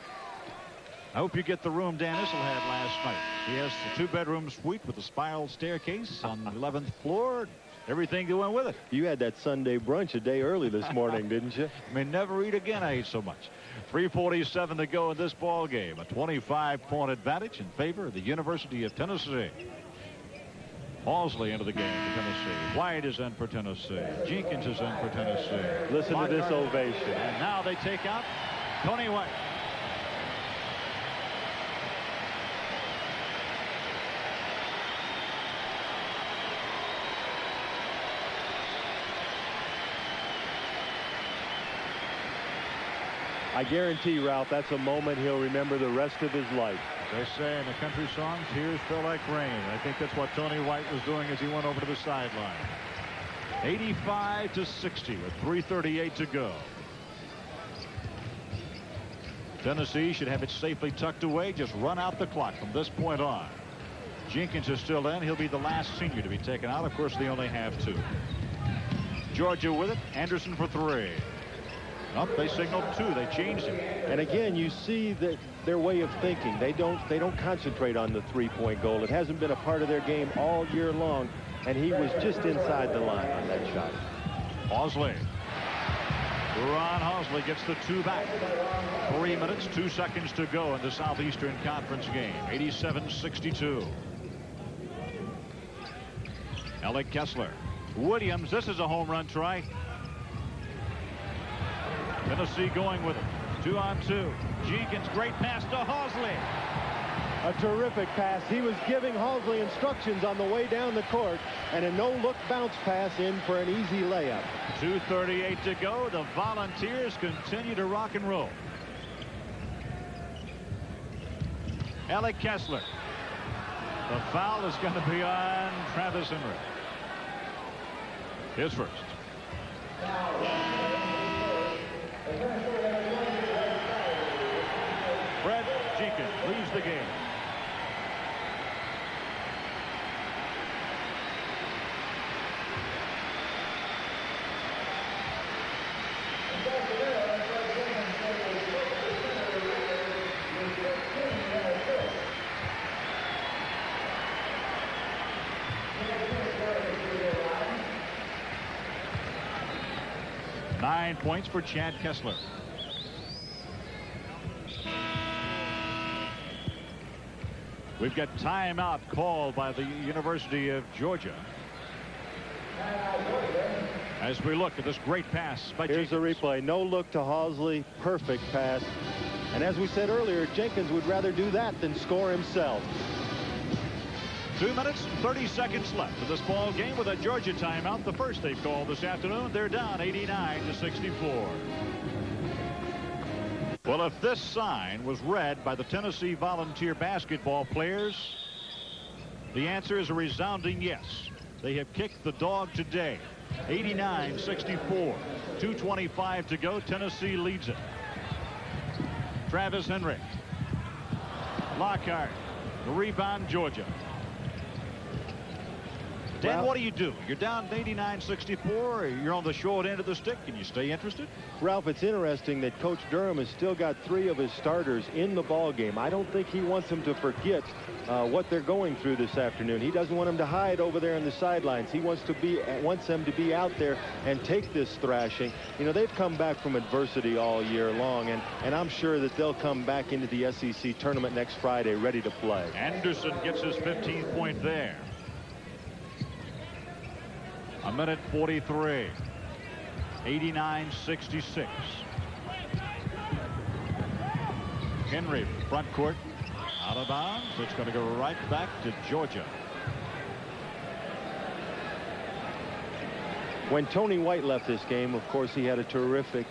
I hope you get the room Dan Issel had last night. He has the 2-bedroom suite with a spiral staircase on the 11th floor. Everything that went with it. You had that Sunday brunch a day early this morning, didn't you? I may never eat again. I ate so much. 3:47 to go in this ball game. A 25-point advantage in favor of the University of Tennessee. Halsley into the game for Tennessee. White is in for Tennessee. Jenkins is in for Tennessee. Listen to this ovation. And now they take out Tony White. I guarantee, Ralph, that's a moment he'll remember the rest of his life. They say in the country song, tears feel like rain. I think that's what Tony White was doing as he went over to the sideline. 85-60 with 3:38 to go. Tennessee should have it safely tucked away. Just run out the clock from this point on. Jenkins is still in. He'll be the last senior to be taken out. Of course, they only have 2. Georgia with it. Anderson for 3. Up, they signaled 2. They changed him. And again, you see that their way of thinking. They don't concentrate on the 3-point goal. It hasn't been a part of their game all year long, and he was just inside the line on that shot. Halsley. Ron Halsley gets the 2 back. 3 minutes, 2 seconds to go in the Southeastern Conference game. 87-62. Alec Kessler. Williams, this is a home run try. Tennessee going with it. 2-on-2. Jenkins, great pass to Halsley. A terrific pass. He was giving Halsley instructions on the way down the court, and a no-look bounce pass in for an easy layup. 2:38 to go. The Volunteers continue to rock and roll. Alec Kessler. The foul is going to be on Travis Henry. His first. Fred Jenkins leaves the game. Nine points for Chad Kessler. We've got timeout called by the University of Georgia. As we look at this great pass by Here's Jenkins. the replay. No look to Halsley. Perfect pass. And as we said earlier, Jenkins would rather do that than score himself. 2 minutes and 30 seconds left in this ball game with a Georgia timeout. The first they've called this afternoon. They're down 89-64. Well, if this sign was read by the Tennessee Volunteer basketball players, the answer is a resounding yes. They have kicked the dog today. 89-64. 2:25 to go. Tennessee leads it. Travis Henry. Lockhart. The rebound, Georgia. Dan, Ralph, what do? You're down 89-64. You're on the short end of the stick. Can you stay interested? Ralph, it's interesting that Coach Durham has still got 3 of his starters in the ball game. I don't think he wants them to forget what they're going through this afternoon. He doesn't want them to hide over there on the sidelines. He wants them to be out there and take this thrashing. You know, they've come back from adversity all year long, and I'm sure that they'll come back into the SEC tournament next Friday ready to play. Anderson gets his 15th point there. A minute 43. 89-66. Henry, front court, out of bounds. It's going to go right back to Georgia. When Tony White left this game, of course, he had a terrific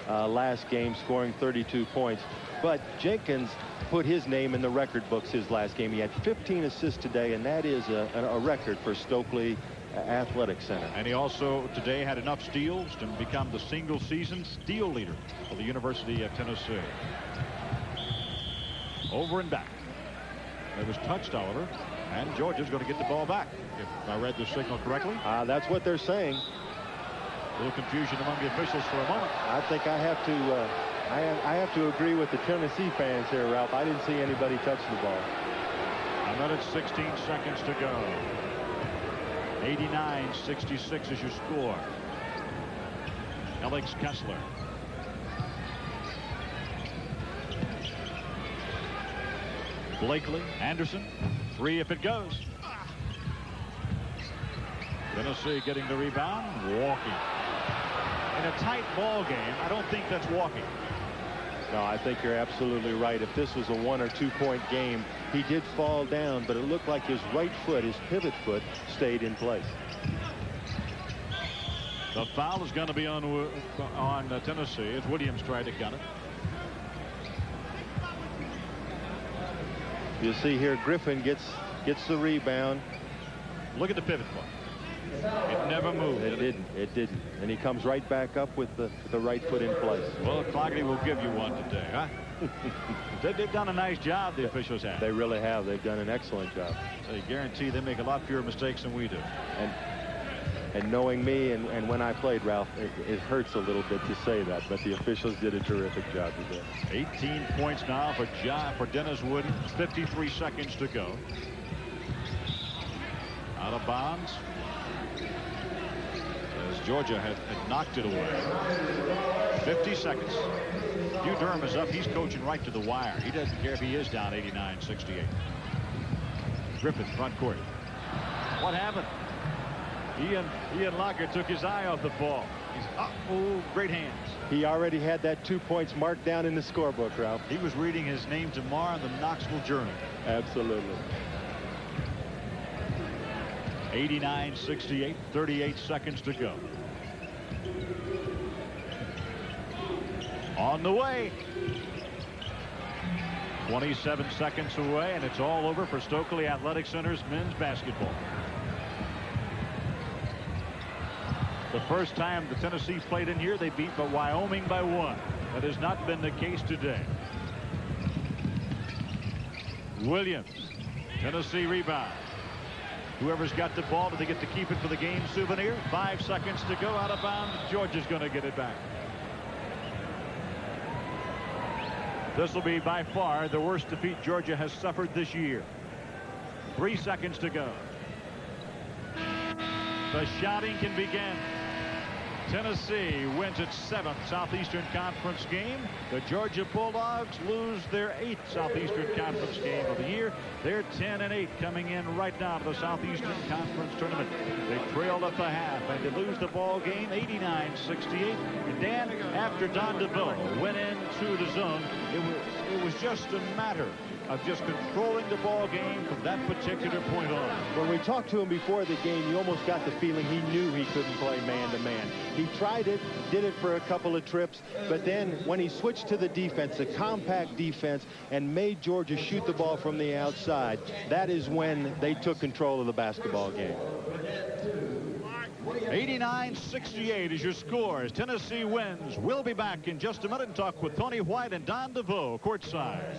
last game, scoring 32 points. But Jenkins put his name in the record books his last game. He had 15 assists today, and that is a record for Stokely Athletic Center. And he also today had enough steals to become the single-season steal leader for the University of Tennessee. Over and back. It was touched, Oliver, and Georgia's going to get the ball back, if I read the signal correctly. That's what they're saying. A little confusion among the officials for a moment. I think I have to I have to agree with the Tennessee fans here, Ralph. I didn't see anybody touch the ball. A minute 16 seconds to go. 89-66 is your score. Alex Kessler. Blakely, Anderson, 3 if it goes. Tennessee getting the rebound, walking. In a tight ball game, I don't think that's walking. No, I think you're absolutely right. If this was a 1 or 2 point game, he did fall down, but it looked like his right foot, his pivot foot, stayed in place. The foul is going to be on Tennessee as Williams tried to gun it. You see here, Griffin gets the rebound. Look at the pivot foot. It never moved. It didn't. And he comes right back up with the right foot in place. Well, Cloggety will give you one today, huh? They've done a nice job, the officials have. They really have. They've done an excellent job. I guarantee they make a lot fewer mistakes than we do. And knowing me and when I played, Ralph, it hurts a little bit to say that, but the officials did a terrific job today. 18 points now for Dennis Williams. 53 seconds to go. Out of bounds. As Georgia had knocked it away. 50 seconds. Hugh Durham is up. He's coaching right to the wire. He doesn't care if he is down 89-68. Griffin, front court. What happened? Ian Locker took his eye off the ball. He's oh, great hands. He already had that 2 points marked down in the scorebook, Ralph. He was reading his name tomorrow in the Knoxville Journal. Absolutely. 89-68, 38 seconds to go. On the way. 27 seconds away, and it's all over for Stokely Athletic Center's men's basketball. The first time the Tennessee played in here, they beat Wyoming by 1. That has not been the case today. Williams, Tennessee rebound. Whoever's got the ball, do they get to keep it for the game souvenir? 5 seconds to go, out of bounds. Georgia's going to get it back. This will be by far the worst defeat Georgia has suffered this year. 3 seconds to go. The shouting can begin. Tennessee wins its 7th Southeastern Conference game. The Georgia Bulldogs lose their 8th Southeastern Conference game of the year. They're 10-8 coming in right now to the Southeastern Conference tournament. They trailed at the half and they lose the ball game 89-68. And Dan, after Don DeVoe went into the zone, it was just a matter of just controlling the ball game from that particular point on. When we talked to him before the game, you almost got the feeling he knew he couldn't play man-to-man. He tried it, did it for a couple of trips, but then when he switched to the defense, the compact defense, and made Georgia shoot the ball from the outside, that is when they took control of the basketball game. 89-68 is your score as Tennessee wins. We'll be back in just a minute and talk with Tony White and Don DeVoe courtside.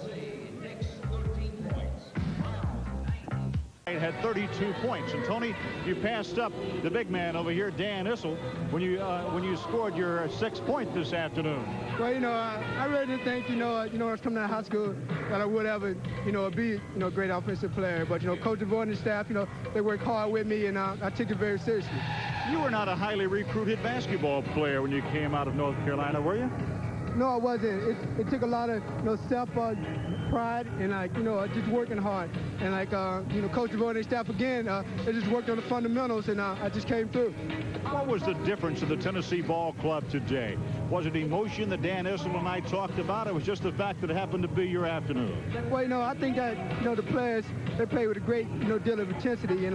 Had 32 points, and Tony, you passed up the big man over here, Dan Issel, when you scored your 6th point this afternoon. Well, I really didn't think, when I was coming out of high school, that I would ever, be, a great offensive player. But, Coach DeVoe and the staff, they worked hard with me, and I took it very seriously. You were not a highly recruited basketball player when you came out of North Carolina, were you? No, I wasn't. It took a lot of, self-pride and, just working hard. And, Coach DeVoe and his staff, again, they just worked on the fundamentals, and I just came through. What was the difference in the Tennessee Ball Club today? Was it emotion that Dan Issel and I talked about? It was just the fact that it happened to be your afternoon. Well, I think that, the players, they play with a great, deal of intensity. And,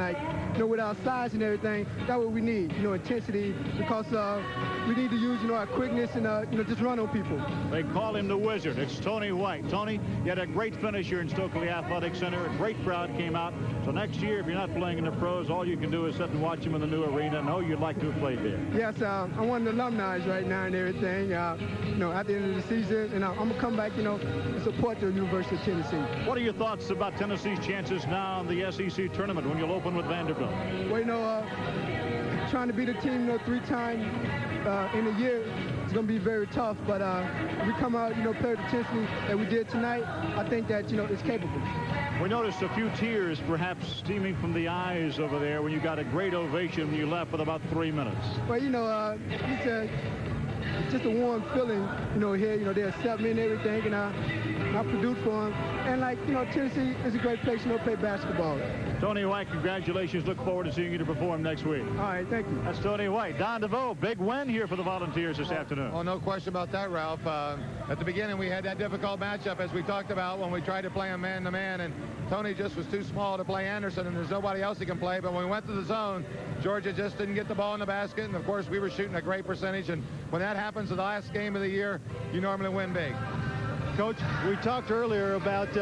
with our size and everything, that's what we need, intensity, because we need to use, our quickness and, just run on people. They call him the Wizard. It's Tony White. Tony, you had a great finish here in Stokely Athletic Center. A great crowd came out. So next year, if you're not playing in the pros, all you can do is sit and watch him in the new arena. Know you'd like to have played there. Yes, I'm one of the alumni right now and everything, at the end of the season. And I'm going to come back, and support the University of Tennessee. What are your thoughts about Tennessee's chances now in the SEC tournament when you'll open with Vanderbilt? Well, trying to beat a team, 3 times in a year, it's going to be very tough. But if we come out, play with intensity that we did tonight, I think that, it's capable. We noticed a few tears perhaps steaming from the eyes over there when you got a great ovation when you left with about 3 minutes. Well, it's just a warm feeling, here. They accept me and everything, and I produce for them. And, Tennessee is a great place, to play basketball. Tony White, congratulations. Look forward to seeing you to perform next week. All right, thank you. That's Tony White. Don DeVoe, big win here for the Volunteers this afternoon. Oh, no question about that, Ralph. At the beginning, we had that difficult matchup, as we talked about, when we tried to play him man-to-man, and Tony just was too small to play Anderson, and there's nobody else he can play. But when we went to the zone, Georgia just didn't get the ball in the basket, and, of course, we were shooting a great percentage. And when that happens in the last game of the year, you normally win big. Coach, we talked earlier about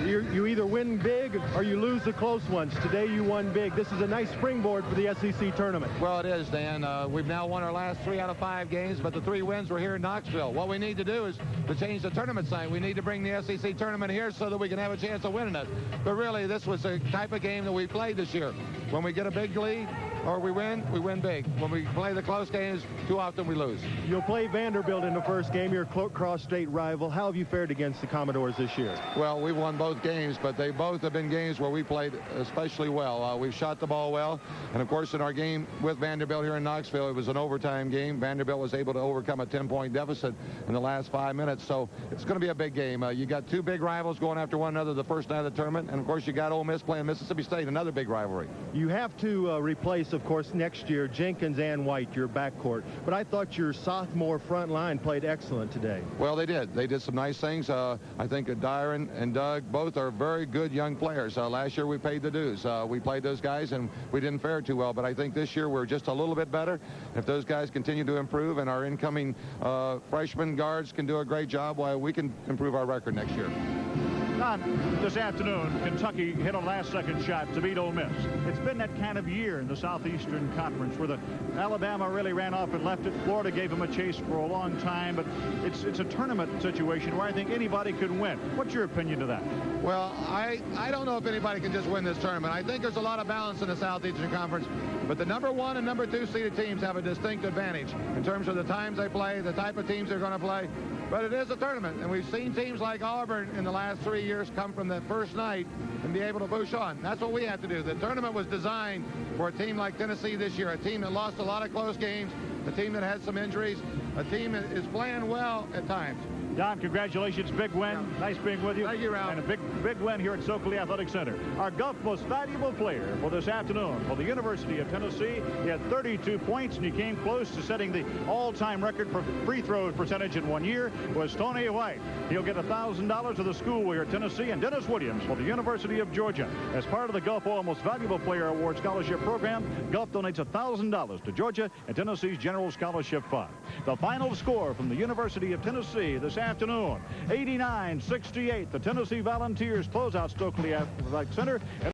you either win big or you lose the close ones. Today you won big. This is a nice springboard for the SEC tournament. Well, it is, Dan. We've now won our last 3 out of 5 games, but the 3 wins were here in Knoxville. What we need to do is to change the tournament site. We need to bring the SEC tournament here so that we can have a chance of winning it. But really, this was the type of game that we played this year. When we get a big lead or we win big. When we play the close games, too often we lose. You'll play Vanderbilt in the first game, your cross-state rival. How have you fared against the Commodores this year? Well, we won both games, but they both have been games where we played especially well. We've shot the ball well, and of course in our game with Vanderbilt here in Knoxville, it was an overtime game. Vanderbilt was able to overcome a 10-point deficit in the last 5 minutes, so it's going to be a big game. You got 2 big rivals going after one another the first night of the tournament, and of course you got Ole Miss playing Mississippi State, another big rivalry. You have to replace, of course, next year Jenkins and White, your backcourt, but I thought your sophomore front line played excellent today. Well, they did. They did some nice things. I think Dyron and Doug both are very good young players. Last year we paid the dues. We played those guys and we didn't fare too well, but I think this year we're just a little bit better. If those guys continue to improve and our incoming freshman guards can do a great job, well, we can improve our record next year. Don, this afternoon, Kentucky hit a last-second shot to beat Ole Miss. It's been that kind of year in the Southeastern Conference where the Alabama really ran off and left it. Florida gave them a chase for a long time, but it's a tournament situation where I think anybody could win. What's your opinion of that? Well, I don't know if anybody can just win this tournament. I think there's a lot of balance in the Southeastern Conference, but the number 1 and number 2 seeded teams have a distinct advantage in terms of the times they play, the type of teams they're going to play. But it is a tournament, and we've seen teams like Auburn in the last 3 years come from the first night and be able to push on. That's what we have to do. The tournament was designed for a team like Tennessee this year, a team that lost a lot of close games, a team that had some injuries, a team that is playing well at times. Don, congratulations. Big win. Yeah. Nice being with you. Thank you, Ralph. And a big win here at Stokely Athletic Center. Our Gulf most valuable player for this afternoon for the University of Tennessee. He had 32 points, and he came close to setting the all-time record for free throw percentage in 1 year, was Tony White. He'll get $1,000 to the school here at Tennessee, and Dennis Williams for the University of Georgia. As part of the Gulf Oil Most Valuable Player Award Scholarship Program, Gulf donates $1,000 to Georgia and Tennessee's General Scholarship Fund. The final score from the University of Tennessee this afternoon, 89-68. The Tennessee Volunteers close out Stokely Athletic Center.